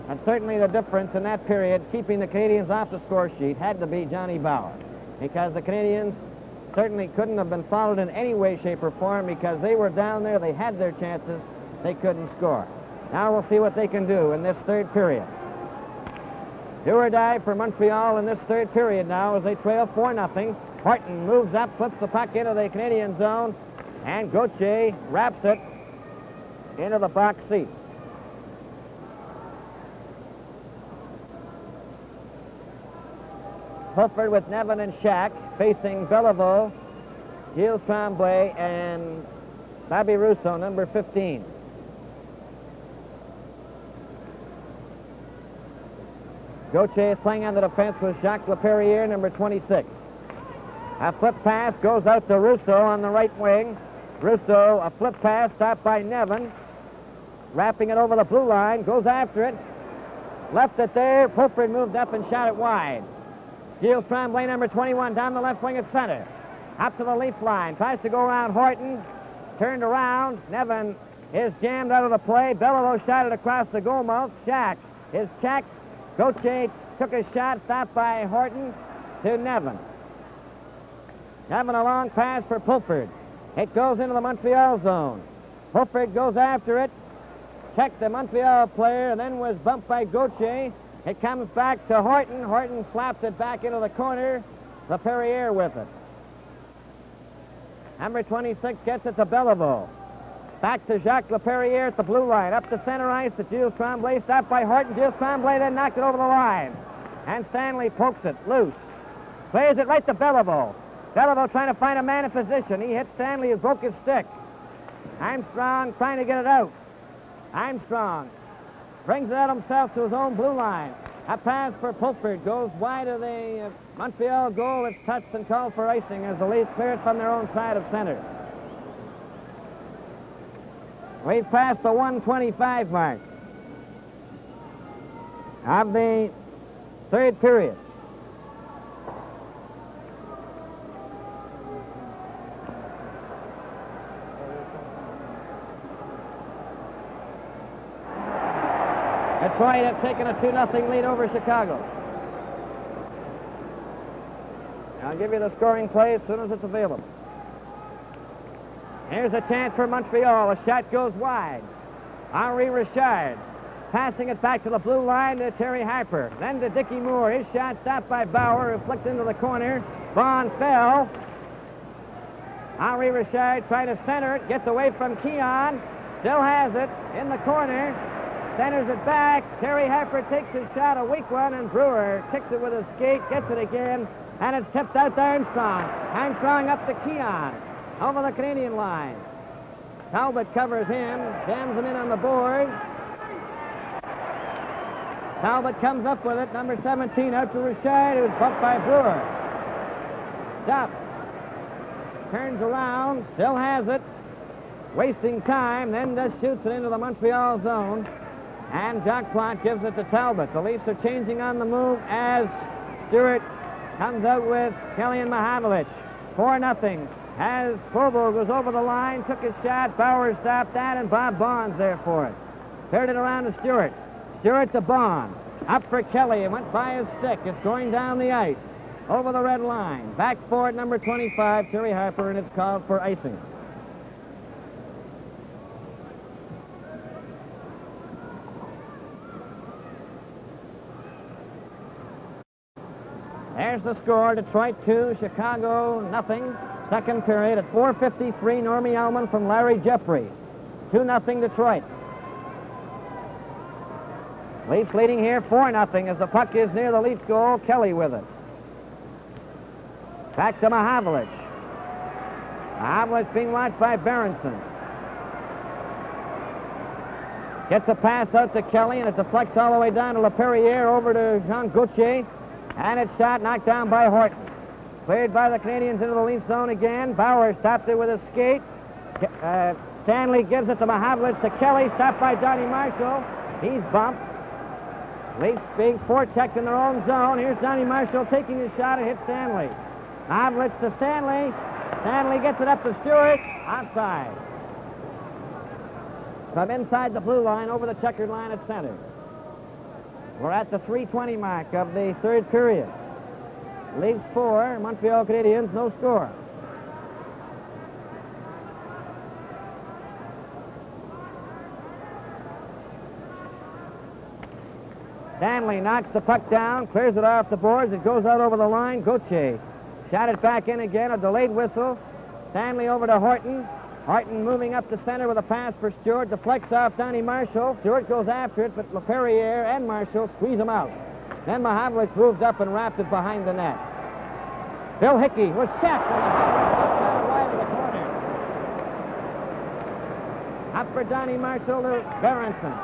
Speaker 3: And certainly the difference in that period, keeping the Canadiens off the score sheet, had to be Johnny Bauer, because the Canadiens certainly couldn't have been followed in any way, shape, or form, because they were down there, they had their chances, they couldn't score. Now we'll see what they can do in this third period. Do or die for Montreal in this third period now as they trail 4-0. Horton moves up, puts the puck into the Canadian zone, and Gauthier wraps it into the box seat. Fulford with Nevin and Shack facing Beliveau, Gilles Tremblay, and Bobby Russo, number 15. Gauthier is playing on the defense with Jacques Leperrier, number 26. A flip pass goes out to Rousseau on the right wing. Rousseau, a flip pass stopped by Nevin. Wrapping it over the blue line, goes after it. Left it there. Pulford moved up and shot it wide. Gilles Tremblay, number 21, down the left wing at center. Up to the Leaf line. Tries to go around Horton. Turned around. Nevin is jammed out of the play. Beliveau shot it across the goal mouth. Shack is checked. Gauthier took a shot, stopped by Horton to Nevin. Nevin, a long pass for Pulford. It goes into the Montreal zone. Pulford goes after it. Checked the Montreal player, and then was bumped by Gauthier. It comes back to Horton. Horton slaps it back into the corner. Leperrier with it. Number 26 gets it to Beliveau. Back to Jacques Leperrier at the blue line. Up to center ice to Gilles Tremblay. Stopped by Horton. Gilles Tremblay then knocked it over the line. And Stanley pokes it loose. Plays it right to Beliveau. Beliveau trying to find a man in position. He hit Stanley, who broke his stick. Armstrong trying to get it out. Armstrong brings it out himself to his own blue line. A pass for Pulford goes wide of the Montreal goal. It's touched and called for icing as the Leafs clear it from their own side of center. We've passed the 1:25 mark of the third period. Detroit have taken a 2-0 lead over Chicago. I'll give you the scoring play as soon as it's available. Here's a chance for Montreal. A shot goes wide. Henri Richard passing it back to the blue line to Terry Harper. Then to Dickie Moore. His shot stopped by Bauer, who flicked into the corner. Vaughn fell. Henri Richard trying to center it. Gets away from Keon. Still has it in the corner. Centers it back. Terry Harper takes his shot, a weak one, and Brewer kicks it with his skate, gets it again, and it's tipped out to Armstrong. Armstrong up to Keon, over the Canadian line. Talbot covers him, jams him in on the board. Talbot comes up with it, number 17, out to Richard, who's bumped by Brewer. Stop. Turns around, still has it, wasting time, then just shoots it into the Montreal zone. And Jacques Plante gives it to Talbot. The Leafs are changing on the move as Stewart comes out with Kelly and Mahavlich. 4-0 as Provo goes over the line, took his shot. Bauer stopped that, and Bob Bonds there for it. Cleared it around to Stewart. Stewart to Bonds. Up for Kelly. It went by his stick. It's going down the ice. Over the red line. Back for it, number 25, Terry Harper, and it's called for icing. There's the score. Detroit 2, Chicago nothing. Second period at 4:53. Normie Elman from Larry Jeffrey. 2-0 Detroit. Leafs leading here 4-0 as the puck is near the Leafs goal. Kelly with it. Back to Mahavlich. Mahavlich being watched by Berenson. Gets a pass out to Kelly, and it deflects all the way down to Leperrier over to Jean Gauthier. And it's shot, knocked down by Horton. Cleared by the Canadiens into the Leaf zone again. Bauer stopped it with a skate. Stanley gives it to Mahavlich to Kelly, stopped by Donnie Marshall. He's bumped. Leafs being forechecked in their own zone. Here's Donnie Marshall taking his shot and hits Stanley. Mahavlich to Stanley. Stanley gets it up to Stewart. Offside. From inside the blue line over the checkered line at center. We're at the 3:20 mark of the third period. Leafs 4, Montreal Canadiens, no score. Stanley knocks the puck down, clears it off the boards. It goes out over the line. Gauthier shot it back in again, a delayed whistle. Stanley over to Horton. Horton moving up the center with a pass for Stewart. Deflects off Donnie Marshall. Stewart goes after it, but Leperrier and Marshall squeeze him out. Then Mahavlich moves up and wrapped it behind the net. Bill Hickey was checked, and Mahavlich wide of the corner. Up for Donnie Marshall to Berenson.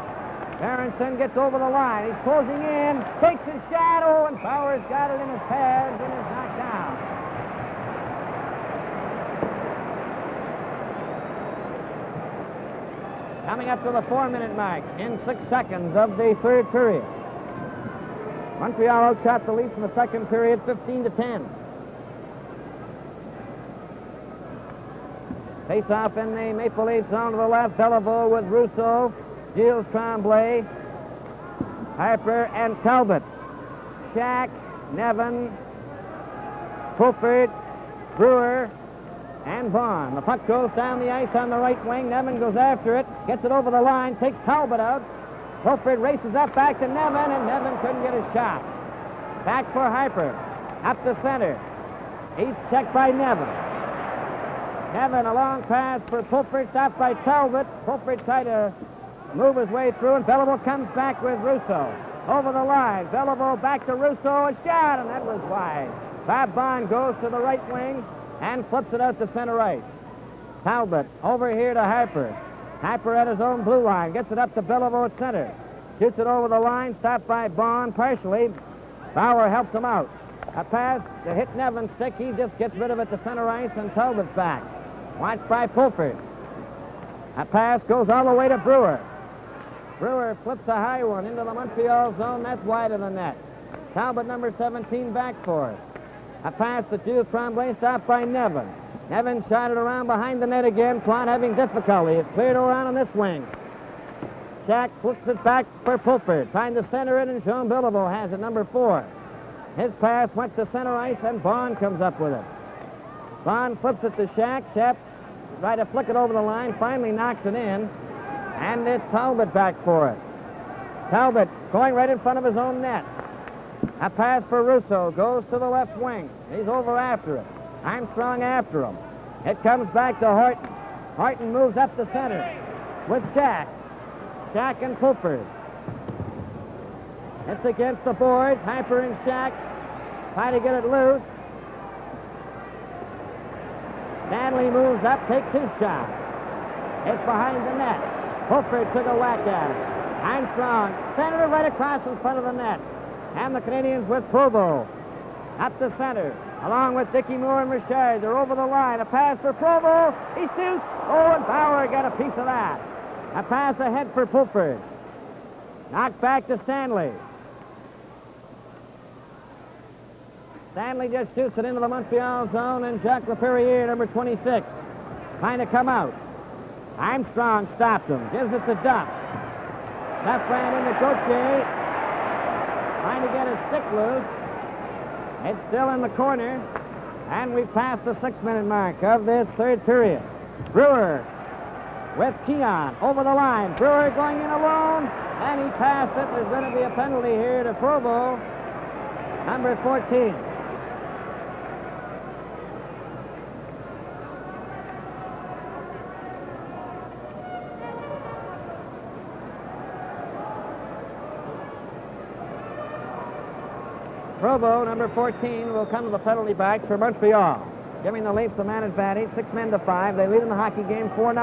Speaker 3: Berenson gets over the line. He's closing in, takes his shadow, and Bauer's got it in his pads and is knocked down. Coming up to the 4-minute mark in 6 seconds of the third period. Montreal outshot the Leafs in the second period, 15-10. Face-off in the Maple Leaf zone to the left. Beliveau with Rousseau, Gilles Tremblay, Harper, and Talbot. Shack, Nevin, Fulford, Brewer, and Vaughn. The puck goes down the ice on the right wing. Nevin goes after it, gets it over the line, takes Talbot out. Fulford races up back to Nevin, and Nevin couldn't get his shot. Back for Harper, up the center. He's checked by Nevin. Nevin, a long pass for Fulford, stopped by Talbot. Fulford tried to move his way through, and Beliveau comes back with Rousseau. Over the line, Beliveau back to Rousseau, a shot, and that was wide. Bob Bond goes to the right wing and flips it out to center ice. Talbot over here to Harper. Harper at his own blue line, gets it up to Beliveau at center. Shoots it over the line, stopped by Bond partially. Bauer helps him out. A pass to hit Nevin's stick. He just gets rid of it to center ice, and Talbot's back. Watched by Fulford. A pass goes all the way to Brewer. Brewer flips a high one into the Montreal zone. That's wide of the net. Talbot, number 17, back for it. A pass to Gilles Tremblay, stopped by Nevin. Nevin shot it around behind the net again. Plot having difficulty. It's cleared around on this wing. Shack flips it back for Fulford. Trying to center it, and Jean Beliveau has it, number 4. His pass went to center ice, and Bond comes up with it. Bond flips it to Shack. Shack tried to flick it over the line, finally knocks it in, and it's Talbot back for it. Talbot going right in front of his own net. A pass for Rousseau goes to the left wing. He's over after it. Armstrong after him. It comes back to Horton. Horton moves up the center with Shack. Shack and Fulford. It's against the boards. Harper and Shack try to get it loose. Stanley moves up, takes his shot. It's behind the net. Fulford took a whack at it. Armstrong centered it right across in front of the net. And the Canadians with Provo up the center, along with Dickie Moore and Richard. They're over the line. A pass for Provo. He shoots. Oh, and Bauer got a piece of that. A pass ahead for Fulford. Knocked back to Stanley. Stanley just shoots it into the Montreal zone, and Jacques Laperriere, number 26, trying to come out. Armstrong stops him, gives it to Duff. Duff ran into Gauthier, trying to get his stick loose. It's still in the corner, and we've passed the 6-minute mark of this third period. Brewer with Keon over the line. Brewer going in alone, and he passed it. There's going to be a penalty here to Provo, number 14. Provo, number 14, will come to the penalty box for Montreal, giving the Leafs the man advantage, 6 men to 5. They lead in the hockey game 4-0.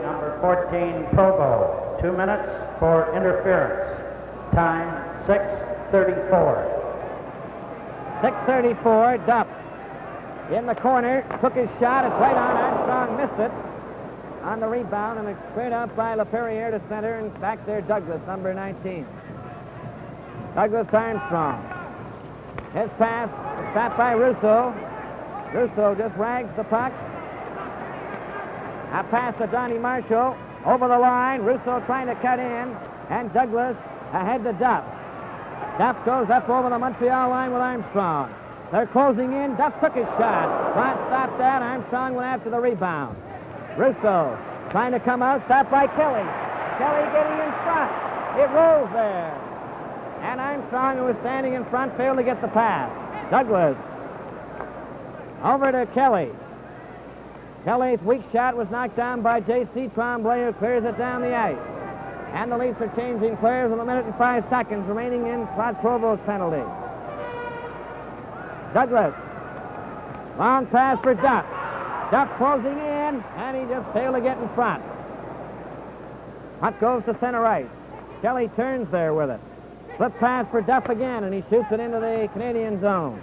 Speaker 1: Number 14, Provo. 2 minutes for interference. Time 6:34.
Speaker 3: 6:34, Duff in the corner, took his shot, it's right on. Armstrong missed it on the rebound, and it's straight out by Laperriere to center, and back there Douglas, number 19. Douglas Armstrong. His pass, stopped by Rousseau. Rousseau just rags the puck. A pass to Donnie Marshall, over the line. Rousseau trying to cut in, and Douglas ahead to Duff. Duff goes up over the Montreal line with Armstrong. They're closing in. Duff took his shot. Plot stopped that. Armstrong went after the rebound. Rousseau trying to come out. Stopped by Kelly. Kelly getting in front. It rolls there. And Armstrong, who was standing in front, failed to get the pass. Douglas over to Kelly. Kelly's weak shot was knocked down by J.C. Tremblay, who clears it down the ice. And the Leafs are changing players with 1 minute and 5 seconds remaining in Rod Provo's penalty. Douglas. Long pass for Duff. Duff closing in, and he just failed to get in front. Puck goes to center ice. Kelly turns there with it. Flip pass for Duff again, and he shoots it into the Canadian zone.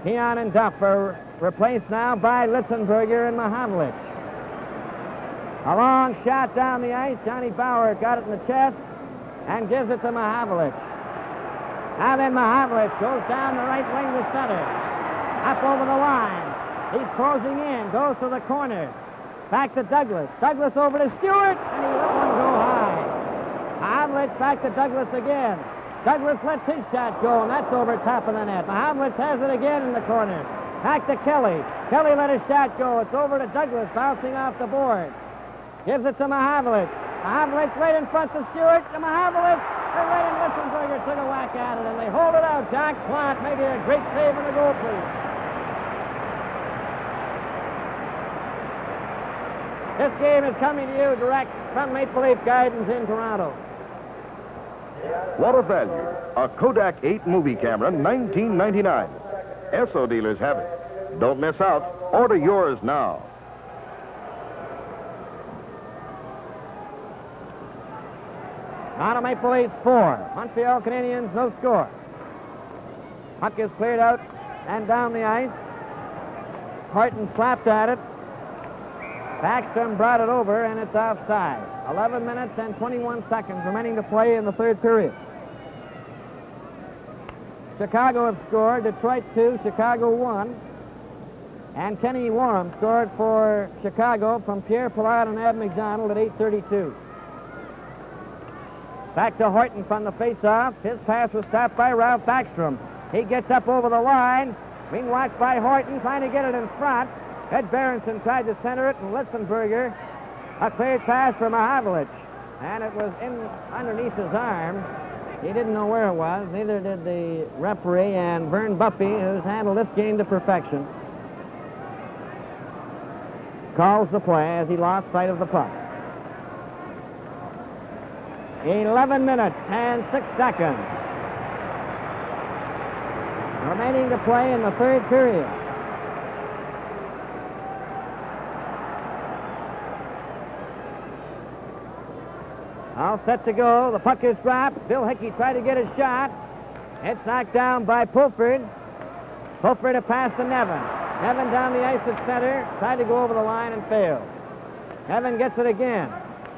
Speaker 3: Keon and Duff are replaced now by Litzenberger and Mahavlich. A long shot down the ice. Johnny Bauer got it in the chest and gives it to Mahavlich. Now then Mahavlich goes down the right wing to center. Up over the line. He's closing in. Goes to the corner. Back to Douglas. Douglas over to Stewart, and he let one go high. Mahavlich back to Douglas again. Douglas lets his shot go, and that's over top of the net. Mahavlich has it again in the corner. Back to Kelly. Kelly let his shot go. It's over to Douglas, bouncing off the board. Gives it to Mahavlich. Mahavlich right in front to Stewart. To Mahavlich. And right in Litzenberger took a whack at it, and they hold it out. Jack Plott maybe a great save in the goal, please. This game is coming to you direct from Maple Leaf Gardens in Toronto.
Speaker 5: What a value. A Kodak 8 movie camera, $19.99. Esso dealers have it. Don't miss out. Order yours now.
Speaker 3: Toronto Maple Leafs 4. Montreal Canadiens no score. Puck is cleared out and down the ice. Horton slapped at it. Backstrom brought it over, and it's offside. 11 minutes and 21 seconds remaining to play in the third period. Chicago have scored. Detroit 2, Chicago 1. And Kenny Warham scored for Chicago from Pierre Pilat and Ab McDonald at 8:32. Back to Horton from the face-off. His pass was stopped by Ralph Backstrom. He gets up over the line. Being watched by Horton, trying to get it in front. Ed Berenson tried to center it, and Litzenberger, a cleared pass for Mahavlich. And it was in underneath his arm. He didn't know where it was. Neither did the referee, and Vern Buffy, who's handled this game to perfection, calls the play as he lost sight of the puck. 11 minutes and 6 seconds remaining to play in the third period. All set to go. The puck is dropped. Bill Hickey tried to get his shot. It's knocked down by Pulford. Pulford a pass to Nevin. Nevin down the ice at center. Tried to go over the line and failed. Nevin gets it again.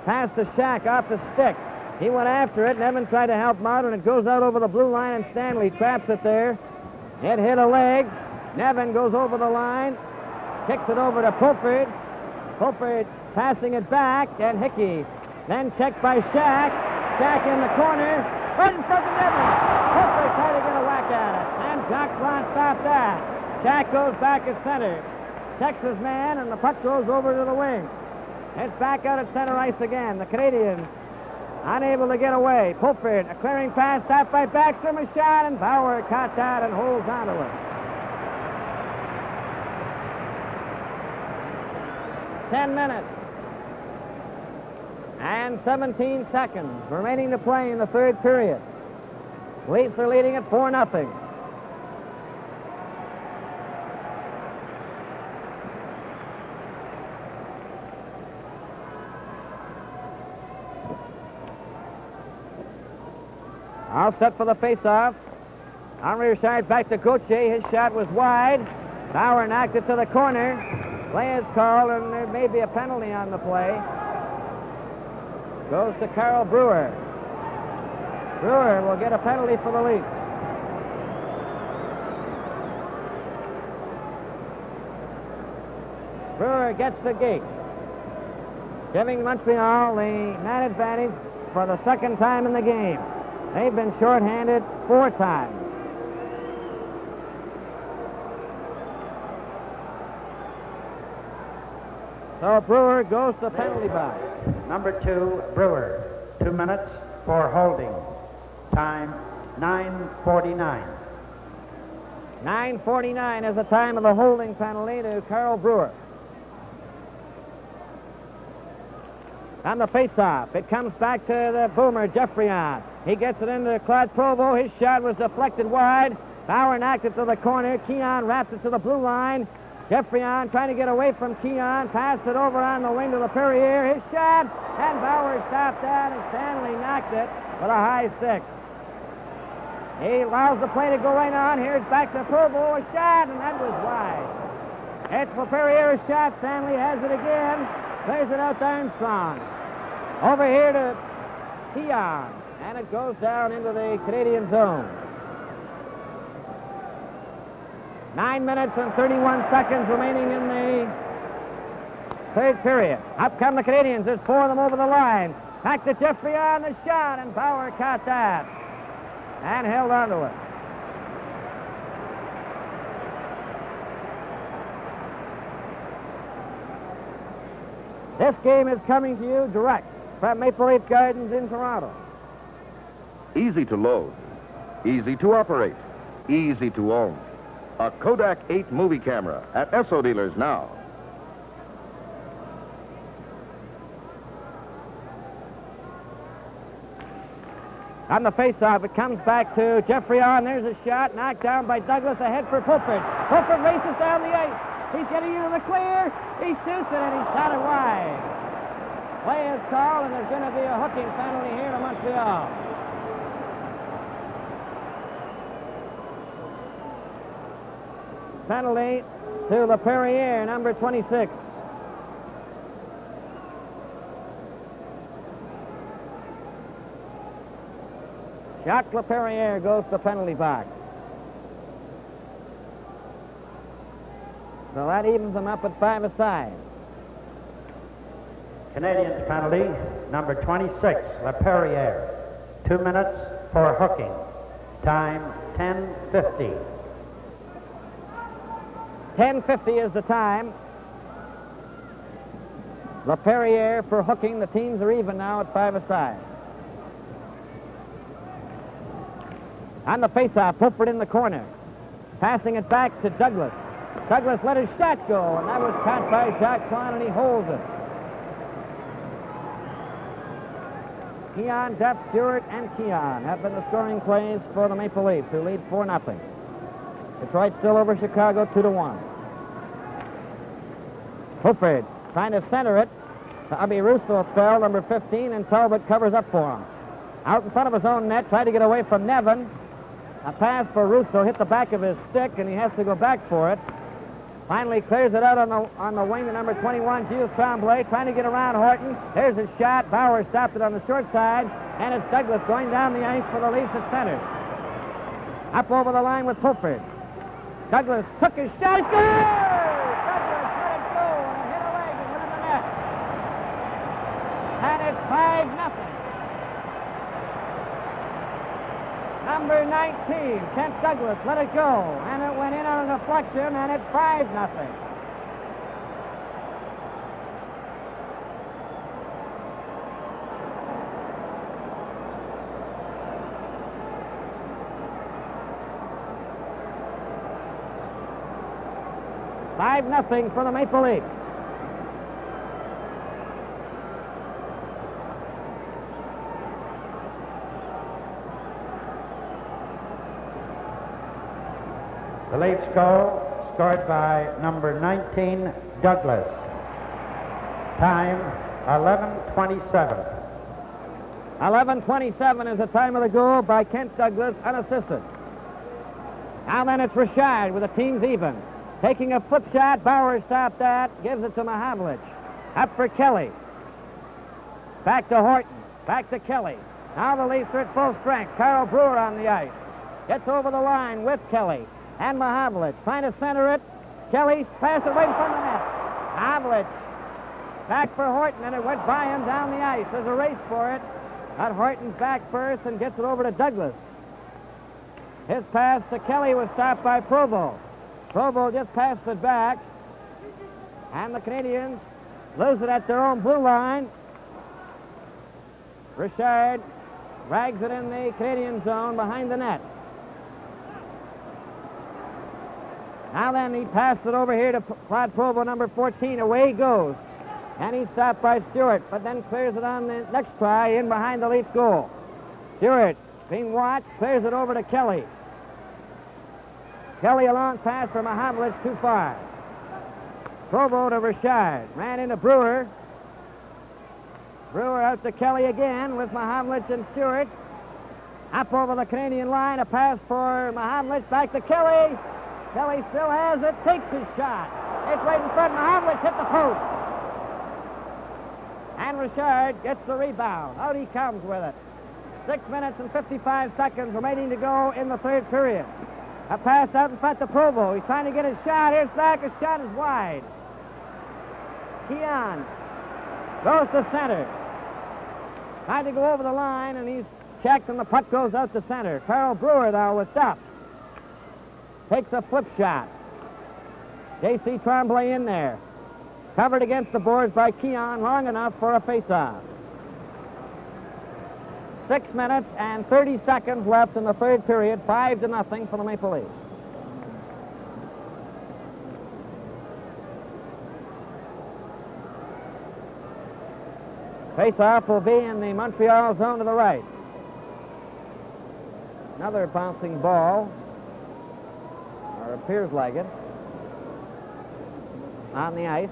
Speaker 3: Pass to Shack off the stick. He went after it. Nevin tried to help him out, and it goes out over the blue line, and Stanley traps it there. It hit a leg. Nevin goes over the line. Kicks it over to Pulford. Pulford passing it back, and Hickey. Then checked by Shack. Shack in the corner. Right in front of Nevin. Pulford tried to get a whack at it. And Jack Plott stopped that. Shack goes back at center. Checks his man, and the puck goes over to the wing. It's back out at center ice again. The Canadiens unable to get away. Pulford, a clearing pass, stopped by Backstrom, a shot, and Bauer caught that and holds onto it. 10 minutes. And 17 seconds remaining to play in the third period. Leafs are leading at 4-0. All set for the face-off. On rear side, back to Gauthier. His shot was wide. Bauer knocked it to the corner. Play is called, and there may be a penalty on the play. Goes to Carl Brewer. Brewer will get a penalty for the Leafs. Brewer gets the gate, giving Montreal the man advantage for the second time in the game. They've been shorthanded 4 times. So Brewer goes to penalty box.
Speaker 1: Number 2, Brewer. 2 minutes for holding. Time 9:49.
Speaker 3: 9:49 is the time of the holding penalty to Carl Brewer. On the face-off, it comes back to the boomer, Jeffrion. He gets it into Claude Provo. His shot was deflected wide. Bauer knocked it to the corner. Keon wraps it to the blue line. Jeffrion trying to get away from Keon. Passed it over on the wing to LaPerriere. His shot, and Bauer stopped that, and Stanley knocked it with a high stick. He allows the play to go right on. Here's back to Provo. A shot, and that was wide. It's LaPerriere's shot. Stanley has it again. Plays it out to Armstrong. Over here to Keon. And it goes down into the Canadian zone. 9 minutes and 31 seconds remaining in the third period. Up come the Canadians. There's four of them over the line. Back to Jeffrey on the shot, and Bauer caught that and held on to it. This game is coming to you direct from Maple Leaf Gardens in Toronto.
Speaker 5: Easy to load, easy to operate, easy to own. A Kodak 8 movie camera at Esso dealers now.
Speaker 3: On the face-off, it comes back to Jeffrey on. There's a shot knocked down by Douglas. Ahead for Pulford. Pulford races down the ice. He's getting into the clear. He shoots it, and he shot it wide. Play is called, and there's going to be a hooking penalty here to Montreal. Penalty to LaPerriere, number 26. Jacques LaPerriere goes to the penalty box. So that evens them up at 5 aside.
Speaker 1: Canadiens penalty, number 26, LaPerriere. 2 minutes for hooking. Time 10:50.
Speaker 3: 10:50 is the time. LaPerriere for hooking. The teams are even now at 5 aside. On the faceoff, Pulford in the corner. Passing it back to Douglas. Douglas let his shot go, and that was caught by Jacques Kwan, and he holds it. Keon, Duff, Stewart, and Keon have been the scoring plays for the Maple Leafs, who lead 4-0. Detroit still over Chicago 2-1. Pulford trying to center it. Bobby Russo fell, number 15, and Talbot covers up for him. Out in front of his own net, tried to get away from Nevin. A pass for Russo hit the back of his stick, and he has to go back for it. Finally clears it out on the wing to number 21, Gilles Tremblay, trying to get around Horton. There's his shot. Bauer stopped it on the short side, and it's Douglas going down the ice for the Leafs at center. Up over the line with Pulford. Douglas took his shot. It's good! Douglas let it go, and it hit a leg and went in the net. And it's 5-0. Number 19, Kent Douglas, let it go. And it went in on a deflection, and it's 5-0. Nothing for the Maple Leafs.
Speaker 1: The Leafs goal scored by number 19, Douglas. Time 11:27.
Speaker 3: 11:27 is the time of the goal by Kent Douglas, unassisted. Now then it's Richard with the teams even. Taking a foot shot, Bauer stopped that, gives it to Mahavlich. Up for Kelly. Back to Horton. Back to Kelly. Now the Leafs are at full strength. Carl Brewer on the ice. Gets over the line with Kelly and Mahavlich. Trying to center it. Kelly passes away from the net. Mahavlich back for Horton, and it went by him down the ice. There's a race for it. Got Horton's back first and gets it over to Douglas. His pass to Kelly was stopped by Provo. Provo just passed it back, and the Canadiens lose it at their own blue line. Richard drags it in the Canadian zone behind the net. Now then, he passed it over here to Claude Provo, number 14. Away he goes. And he's stopped by Stewart, but then clears it on the next try in behind the Leafs goal. Stewart, being watched, clears it over to Kelly. Kelly, a long pass for Mahavlich, too far. Provo to Richard. Ran into Brewer. Brewer out to Kelly again with Mahavlich and Stewart. Up over the Canadian line. A pass for Mahavlich. Back to Kelly. Kelly still has it. Takes his shot. It's right in front. Mahavlich hit the post. And Richard gets the rebound. Out he comes with it. 6 minutes and 55 seconds remaining to go in the third period. A pass out in front to Provo. He's trying to get his shot. Here's back. His shot is wide. Keon goes to center. Trying to go over the line, and he's checked, and the puck goes out to center. Carl Brewer, though, with Duff. Takes a flip shot. J.C. Tremblay in there. Covered against the boards by Keon, long enough for a face-off. 6 minutes and 30 seconds left in the third period. 5-0 for the Maple Leafs. Face-off will be in the Montreal zone to the right. Another bouncing ball, or appears like it, on the ice.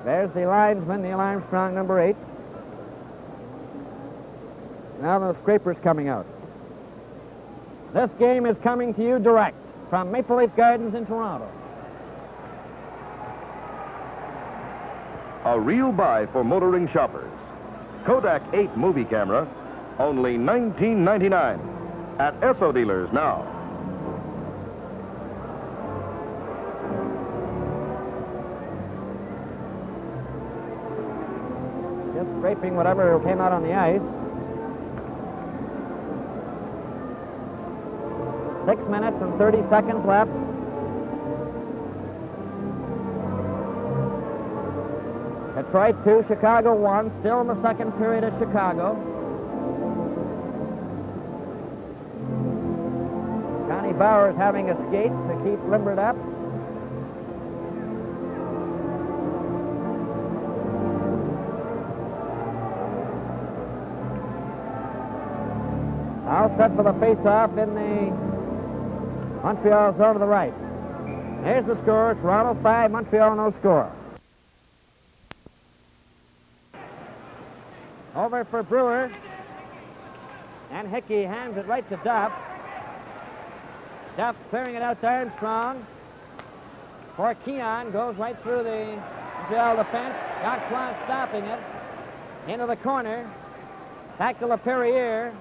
Speaker 3: There's the linesman, Neil Armstrong, number 8. Now the scraper's coming out. This game is coming to you direct from Maple Leaf Gardens in Toronto.
Speaker 5: A real buy for motoring shoppers. Kodak 8 movie camera, only $19.99 at Esso dealers now.
Speaker 3: Just scraping whatever came out on the ice. 6 minutes and 30 seconds left. Detroit 2, Chicago 1, still in the second period at Chicago. Connie Bowers having a skate to keep limbered up. All set for the face-off in the Montreal zone to the right. Here's the score. Toronto 5, Montreal no score. Over for Brewer. And Hickey hands it right to Duff. Duff clearing it out to Armstrong. For Keon, goes right through the Montreal defense. Jacques stopping it. Into the corner. Back to LaPerriere.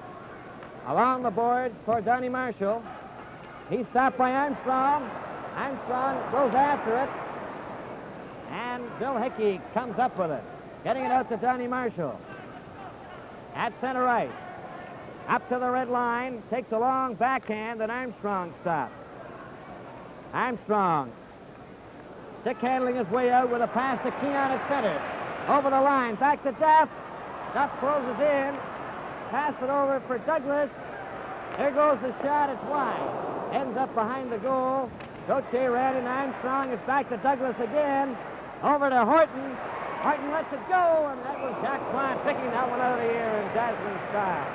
Speaker 3: Along the boards for Donnie Marshall. He's stopped by Armstrong. Armstrong goes after it. And Bill Hickey comes up with it. Getting it out to Donnie Marshall. At center ice. Up to the red line. Takes a long backhand that Armstrong stops. Armstrong stick handling his way out with a pass to Keon at center. Over the line. Back to Duff. Duff closes in. Pass it over for Douglas. There goes the shot. It's wide. Ends up behind the goal. Gauthier ran in. Armstrong is back to Douglas again. Over to Horton. Horton lets it go, and that was Jacques Plante picking that one out of the air in dazzling style.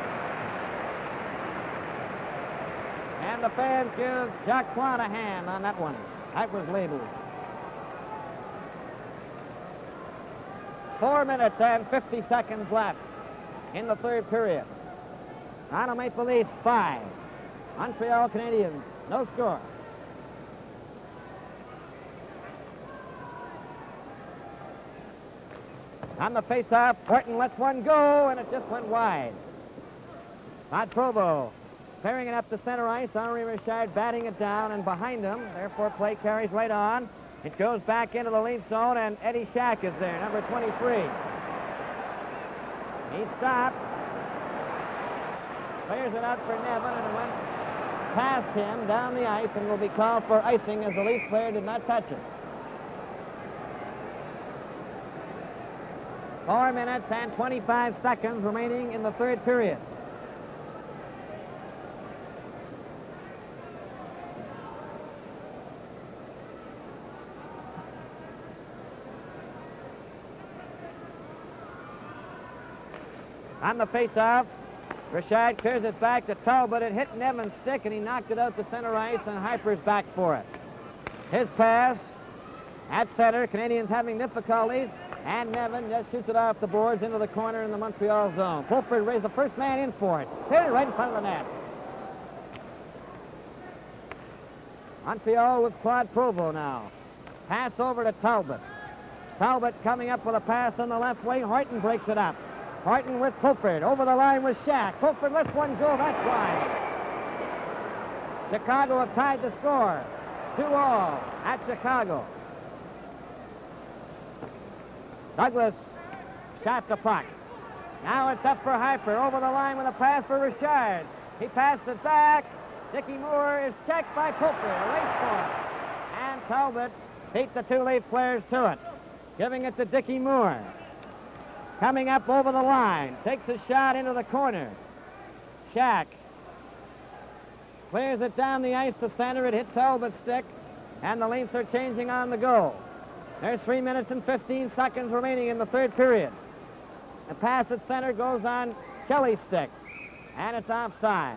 Speaker 3: And the fans give Jacques Plante a hand on that one. That was labeled. 4 minutes and 50 seconds left in the third period. Toronto Maple Leafs 5. Montreal Canadiens, no score. On the face-off, Horton lets one go, and it just went wide. Todd Provo clearing it up to center ice. Henri Richard batting it down, and behind him, therefore play carries right on. It goes back into the Leaf zone, and Eddie Shack is there, number 23. He stops. Clears it out for Nevin, and it went past him down the ice and will be called for icing as the Leaf player did not touch it. 4 minutes and 25 seconds remaining in the third period. On the face-off, Richard clears it back to Talbot. It hit Nevin's stick, and he knocked it out to center ice, and Harper's back for it. His pass at center. Canadians having difficulties, and Nevin just shoots it off the boards into the corner in the Montreal zone. Fulford raised the first man in for it. Hit it right in front of the net. Montreal with Claude Provo now. Pass over to Talbot. Talbot coming up with a pass on the left wing. Horton breaks it up. Horton with Fulford. Over the line with Shack. Fulford lets one go. That's wide. Chicago have tied the score. 2-all at Chicago. Douglas shot the puck. Now it's up for Harper. Over the line with a pass for Richard. He passed it back. Dickie Moore is checked by Fulford. A race for it. And Talbot beat the two Leaf players to it. Giving it to Dickie Moore. Coming up over the line. Takes a shot into the corner. Shack clears it down the ice to center. It hit Talbot's stick. And the Leafs are changing on the go. There's 3 minutes and 15 seconds remaining in the third period. The pass at center goes on Kelly's stick. And it's offside.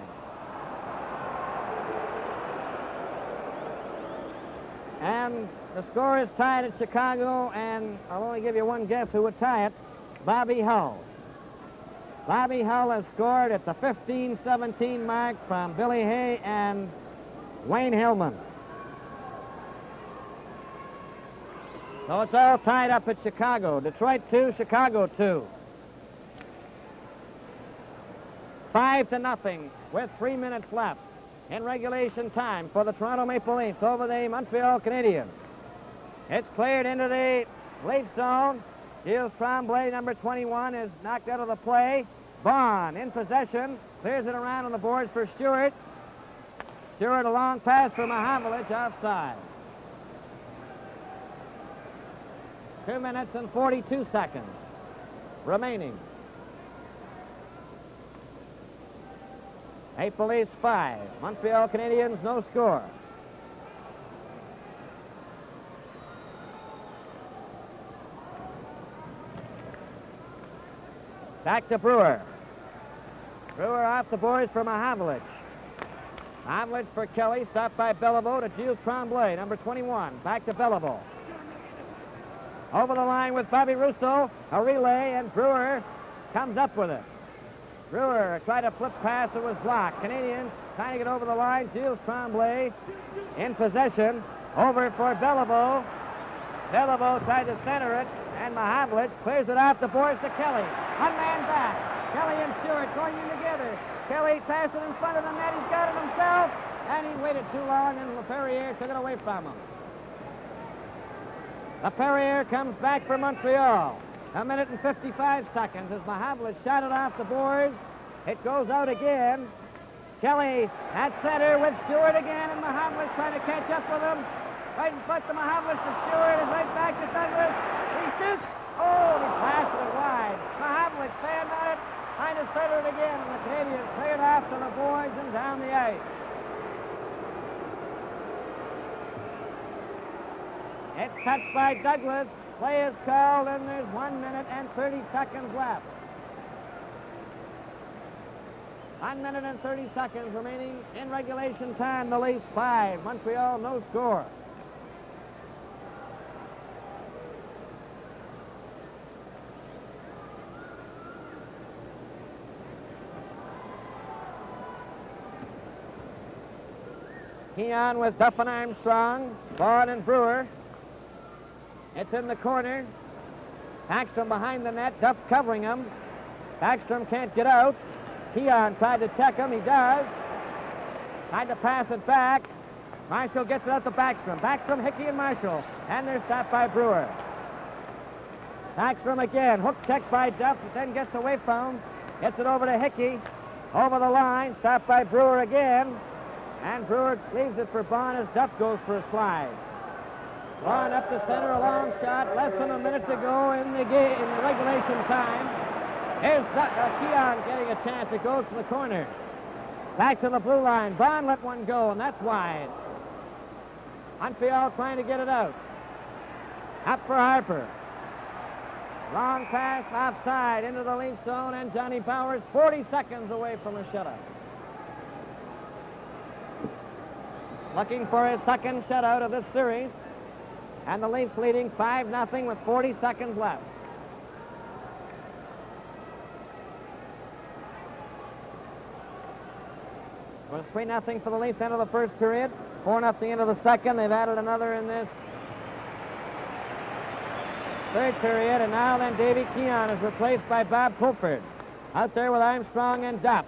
Speaker 3: And the score is tied at Chicago, and I'll only give you one guess who would tie it. Bobby Hull. Bobby Hull has scored at the 15-17 mark from Billy Hay and Wayne Hillman. So it's all tied up at Chicago. Detroit 2, Chicago 2. 5-0 with 3 minutes left in regulation time for the Toronto Maple Leafs over the Montreal Canadiens. It's cleared into the Leaf zone. Gilles Tremblay, number 21, is knocked out of the play. Vaughn in possession. Clears it around on the boards for Stewart. Stewart, a long pass for Mahavlich, offside. 2 minutes and 42 seconds remaining. Maple Leafs 5. Montreal Canadiens, no score. Back to Brewer. Brewer off the boards for Mahavlich. Mahavlich for Kelly, stopped by Beliveau to Gilles Tremblay, number 21. Back to Beliveau. Over the line with Bobby Rousseau, a relay, and Brewer comes up with it. Brewer tried a flip pass, it was blocked. Canadians trying to get over the line. Gilles Tremblay in possession. Over for Beliveau. Beliveau tried to center it, and Mahavlich clears it off the boards to Kelly. One man back. Kelly and Stewart going in together. Kelly passed it in front of the net. He's got it himself, and he waited too long, and LaPerriere took it away from him. LaPerriere comes back for Montreal. 1 minute and 55 seconds as Mahavlich shot it off the boards. It goes out again. Kelly at center with Stewart again, and Mahavlich trying to catch up with him. Right in front to Mahavlich to Stewart, and right back to Douglas. He shoots. Oh, he blasted it wide. Mahavlich stand on it, trying to center it again, and the Canadians clear it off to the boards and down the ice. It's touched by Douglas. Play is called, and there's 1 minute and 30 seconds left. 1 minute and 30 seconds remaining in regulation time. The Leafs 5, Montreal no score. Keon with Duff and Armstrong, Vaughn and Brewer. It's in the corner. Backstrom behind the net. Duff covering him. Backstrom can't get out. Keon tried to check him. He does. Tried to pass it back. Marshall gets it out to Backstrom. Backstrom, Hickey, and Marshall. And they're stopped by Brewer. Backstrom again. Hook check by Duff, but then gets away from him. Gets it over to Hickey. Over the line. Stopped by Brewer again. And Brewer leaves it for Vaughn as Duff goes for a slide. Vaughn up the center, a long shot. Less than a minute to go in the game, in the regulation time. Here's Keon getting a chance. It goes to the corner. Back to the blue line. Vaughn let one go, and that's wide. Montreal trying to get it out. Up for Harper. Long pass offside into the Leaf zone, and Johnny Bauer's 40 seconds away from a shutout. Looking for his second shutout of this series, and the Leafs leading 5-0 with 40 seconds left. It was 3-0 for the Leafs into the first period, 4-0 into the second. They've added another in this third period, and now then Davy Keon is replaced by Bob Pulford. Out there with Armstrong and Duff.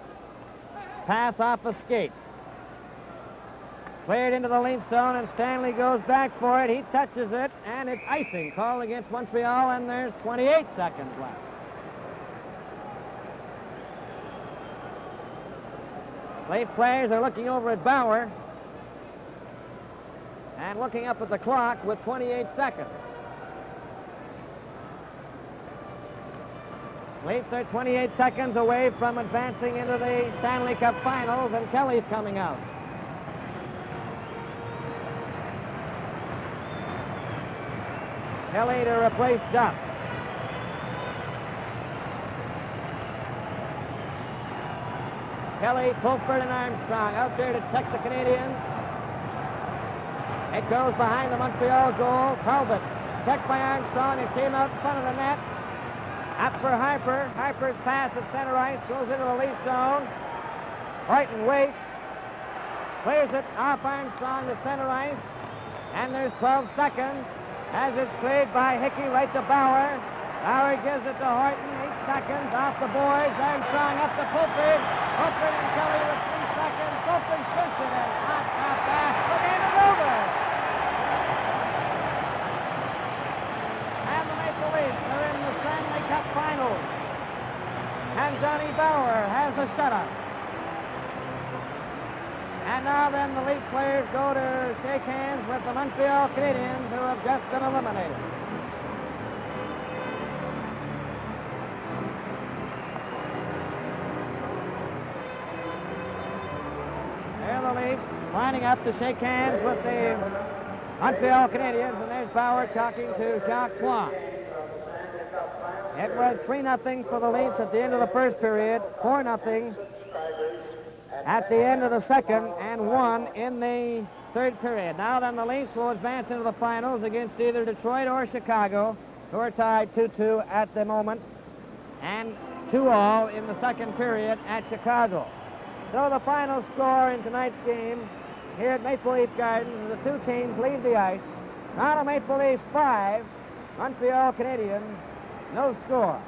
Speaker 3: Pass off a skate. Cleared into the Leaf zone, and Stanley goes back for it. He touches it, and it's icing called against Montreal, and there's 28 seconds left. Leaf players are looking over at Bauer and looking up at the clock with 28 seconds. Leafs are 28 seconds away from advancing into the Stanley Cup Finals, and Kelly's coming out. Kelly to replace Duff. Kelly, Pulford, and Armstrong out there to check the Canadiens. It goes behind the Montreal goal. Talbot checked by Armstrong. It came out in front of the net. Up for Harper. Harper's pass at center ice goes into the Leaf zone. Horton waits. Clears it off Armstrong to center ice. And there's 12 seconds as it's cleared by Hickey right to Bauer. Bauer gives it to Horton. 8 seconds off the boards. Armstrong up to Pulford. Pulford and Kelly with 3 seconds. Pulford shoots it in. Hot pass. The game is over. And the Maple Leafs are in the Stanley Cup Finals. And Johnny Bauer has the shutout. And now then the Leaf players go to shake hands with the Montreal Canadiens, who have just been eliminated. There are the Leafs lining up to shake hands with the Montreal Canadiens, and there's Bauer talking to Jacques Plante. It was 3-0 for the Leafs at the end of the first period, 4-0 at the end of the second, and 1 in the third period. Now then the Leafs will advance into the finals against either Detroit or Chicago, who are tied 2-2 at the moment, and 2-2 in the second period at Chicago. So the final score in tonight's game here at Maple Leaf Gardens, the two teams leave the ice. Toronto Maple Leafs 5, Montreal Canadiens no score.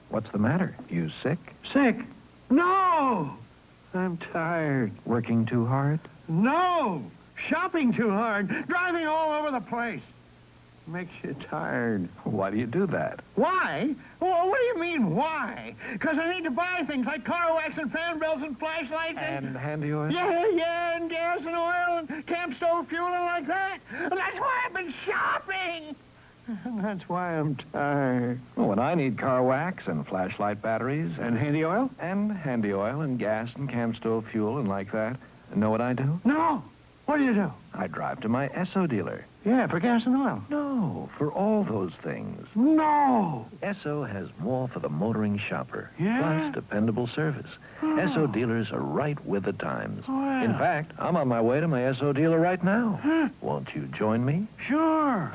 Speaker 6: What's the matter? You sick?
Speaker 13: Sick? No! I'm tired.
Speaker 6: Working too hard?
Speaker 13: No! Shopping too hard. Driving all over the place. Makes you tired.
Speaker 6: Why do you do that?
Speaker 13: Why? Well, what do you mean, why? Because I need to buy things like car wax and fan belts and flashlights
Speaker 6: And handy oil?
Speaker 13: Yeah, and gas and oil and camp stove fuel and like that. That's why I've been shopping. And that's why I'm tired.
Speaker 6: Oh, and I need car wax and flashlight batteries.
Speaker 13: And handy oil?
Speaker 6: And handy oil and gas and camp stove fuel and like that. And know what I do?
Speaker 13: No. What do you do?
Speaker 6: I drive to my Esso dealer.
Speaker 13: Yeah, for gas and oil.
Speaker 6: No, for all those things.
Speaker 13: No.
Speaker 6: Esso has more for the motoring shopper.
Speaker 13: Yeah?
Speaker 6: Plus dependable service.
Speaker 13: Oh.
Speaker 6: Esso dealers are right with the times.
Speaker 13: Oh, yeah.
Speaker 6: In fact, I'm on my way to my Esso dealer right now.
Speaker 13: Huh?
Speaker 6: Won't you join me?
Speaker 13: Sure.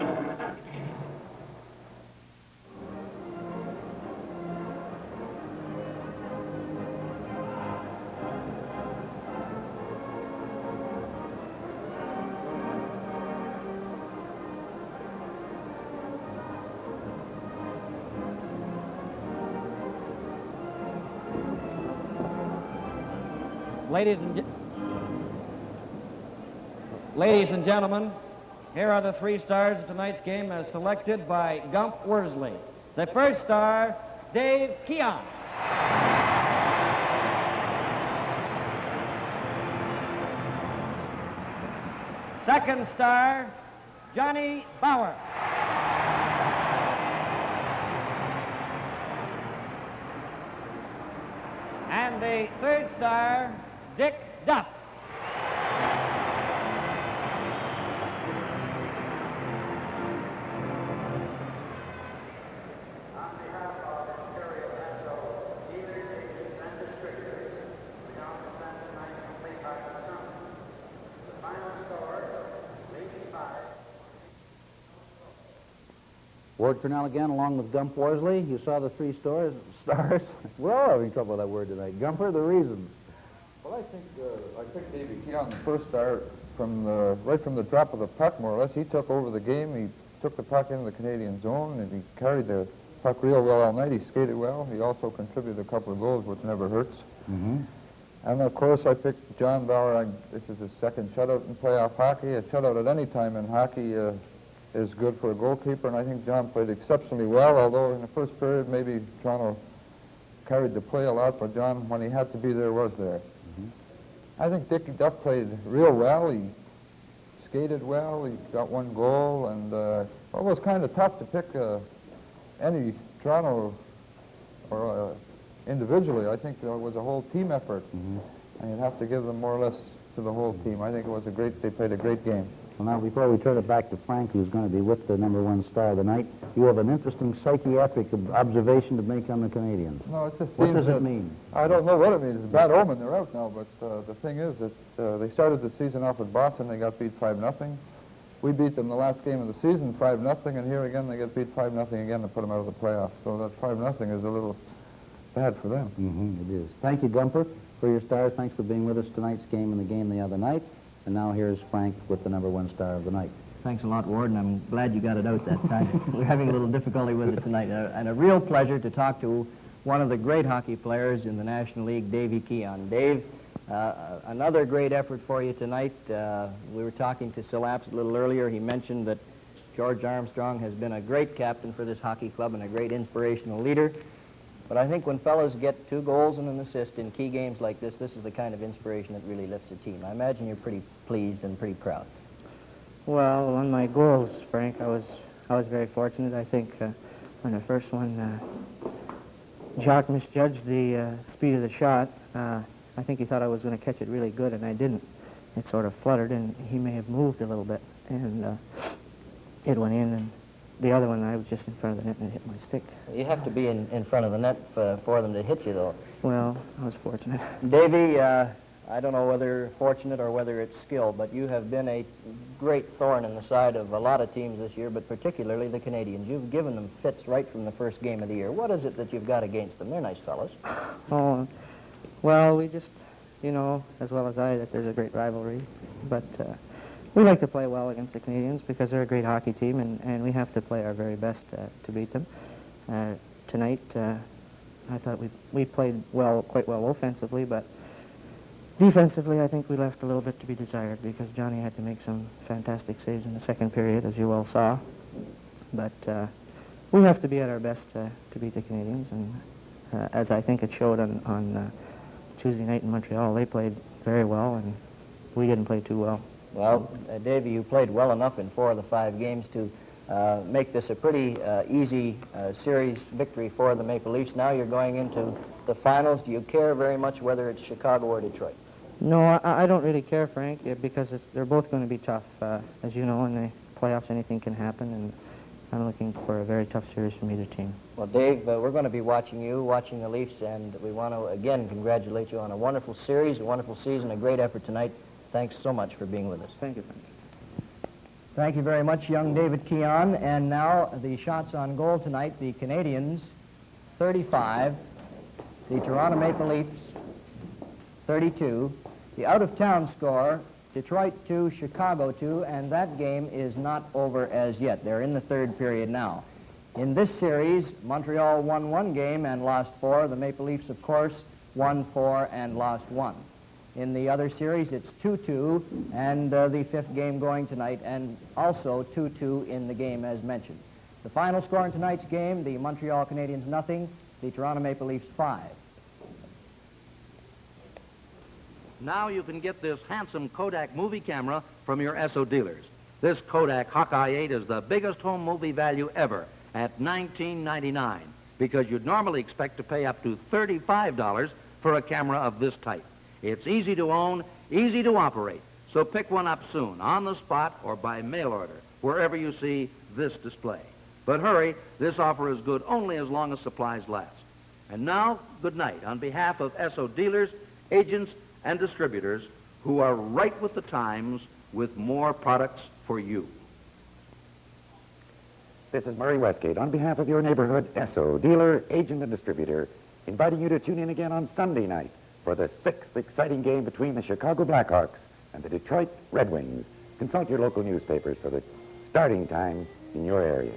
Speaker 3: Ladies and gentlemen, here are the 3 stars of tonight's game as selected by Gump Worsley. The first star, Dave Keon. Second star, Johnny Bauer. And the third star, Dick Duff.
Speaker 9: Ward Cornell again, along with Gump Worsley. You saw the three stars. We're all having trouble with that word tonight. Gumper, the reasons.
Speaker 12: Well, I picked Davey Keon, the first star, right from the drop of the puck, more or less. He took over the game. He took the puck into the Canadian zone, and he carried the puck real well all night. He skated well. He also contributed a couple of goals, which never hurts.
Speaker 9: Mm-hmm.
Speaker 12: And, of course, I picked John Bauer. This is his second shutout in playoff hockey. A shutout at any time in hockey is good for a goalkeeper, and I think John played exceptionally well, although in the first period maybe Toronto carried the play a lot, but John, when he had to be there, was there. Mm-hmm. I think Dickie Duff played real well. He skated well. He got one goal, and it was kind of tough to pick any Toronto or individually. I think there was a whole team effort, and you'd have to give them more or less to the whole team. I think it was they played a great game.
Speaker 9: Well, now, before we turn it back to Frank, who's going to be with the number one star of the night, you have an interesting psychiatric observation to make on the Canadians.
Speaker 12: No, it just
Speaker 9: What
Speaker 12: seems
Speaker 9: does it
Speaker 12: that-
Speaker 9: mean?
Speaker 12: I don't know what it means. It's a bad omen. They're out now, but the thing is that they started the season off with Boston. They got beat 5-0. We beat them the last game of the season 5-0, and here again they get beat 5-0 again to put them out of the playoffs. So that 5-0 is a little bad for them.
Speaker 9: Mm-hmm, it is. Thank you, Gumper, for your stars. Thanks for being with us tonight's game and the game the other night. And now here's Frank with the number one star of the night.
Speaker 10: Thanks a lot, Ward, and I'm glad you got it out that time. We're having a little difficulty with it tonight. And a real pleasure to talk to one of the great hockey players in the National League, Davey Keon. Dave, another great effort for you tonight. We were talking to Silaps a little earlier. He mentioned that George Armstrong has been a great captain for this hockey club and a great inspirational leader. But I think when fellows get 2 goals and an assist in key games like this is the kind of inspiration that really lifts a team. I imagine you're pretty pleased and pretty proud.
Speaker 14: Well, on my goals, Frank, I was very fortunate. I think on the first one, Jacques misjudged the speed of the shot. I think he thought I was going to catch it really good, and I didn't. It sort of fluttered, and he may have moved a little bit, and it went in. And the other one, I was just in front of the net, and it hit my stick.
Speaker 3: You have to be in front of the net for them to hit you, though.
Speaker 14: Well, I was fortunate.
Speaker 3: Davey, I don't know whether fortunate or whether it's skill, but you have been a great thorn in the side of a lot of teams this year, but particularly the Canadians. You've given them fits right from the first game of the year. What is it that you've got against them? They're nice fellows.
Speaker 14: Oh, well, we just, you know, as well as I, that there's a great rivalry. But we like to play well against the Canadians because they're a great hockey team, and we have to play our very best to beat them. Tonight, I thought we played quite well offensively, but defensively, I think we left a little bit to be desired because Johnny had to make some fantastic saves in the second period, as you well saw. But we have to be at our best to beat the Canadians, and as I think it showed on Tuesday night in Montreal, they played very well, and we didn't play too well.
Speaker 3: Well, Davey, you played well enough in 4 of the 5 games to make this a pretty easy series victory for the Maple Leafs. Now you're going into the finals. Do you care very much whether it's Chicago or Detroit?
Speaker 14: No, I don't really care, Frank, because they're both going to be tough. As you know, in the playoffs, anything can happen, and I'm looking for a very tough series from either team.
Speaker 3: Well, Dave, we're going to be watching you, watching the Leafs, and we want to, again, congratulate you on a wonderful series, a wonderful season, a great effort tonight. Thanks so much for being with us.
Speaker 14: Thank you, Frank.
Speaker 10: Thank you very much, young David Keon. And now the shots on goal tonight, the Canadians, 35, the Toronto Maple Leafs, 32. The out-of-town score, Detroit 2, Chicago 2, and that game is not over as yet. They're in the 3rd period now. In this series, Montreal won 1 game and lost 4. The Maple Leafs, of course, won 4 and lost 1. In the other series, it's 2-2, and the 5th game going tonight, and also 2-2 in the game as mentioned. The final score in tonight's game, the Montreal Canadiens 0, the Toronto Maple Leafs 5.
Speaker 7: Now you can get this handsome Kodak movie camera from your Esso dealers. This Kodak Hawkeye 8 is the biggest home movie value ever at $19.99 because you'd normally expect to pay up to $35 for a camera of this type. It's easy to own, easy to operate, so pick one up soon, on the spot or by mail order, wherever you see this display. But hurry, this offer is good only as long as supplies last. And now, good night on behalf of Esso dealers, agents, and distributors who are right with the times with more products for you.
Speaker 6: This is Murray Westgate on behalf of your neighborhood Esso dealer, agent, and distributor, inviting you to tune in again on Sunday night for the 6th exciting game between the Chicago Blackhawks and the Detroit Red Wings. Consult your local newspapers for the starting time in your area.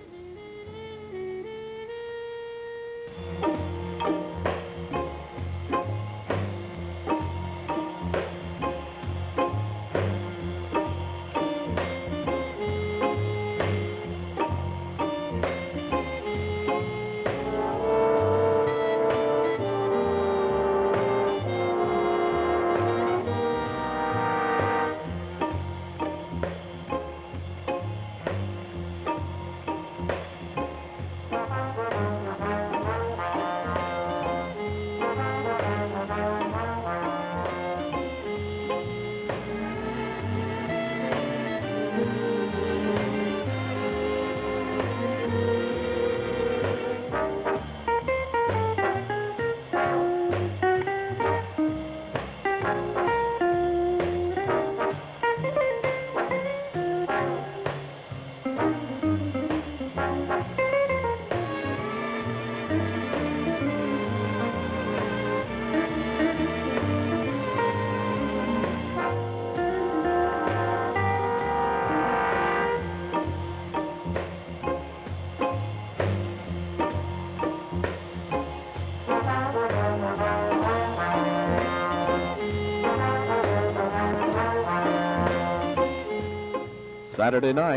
Speaker 4: Saturday night.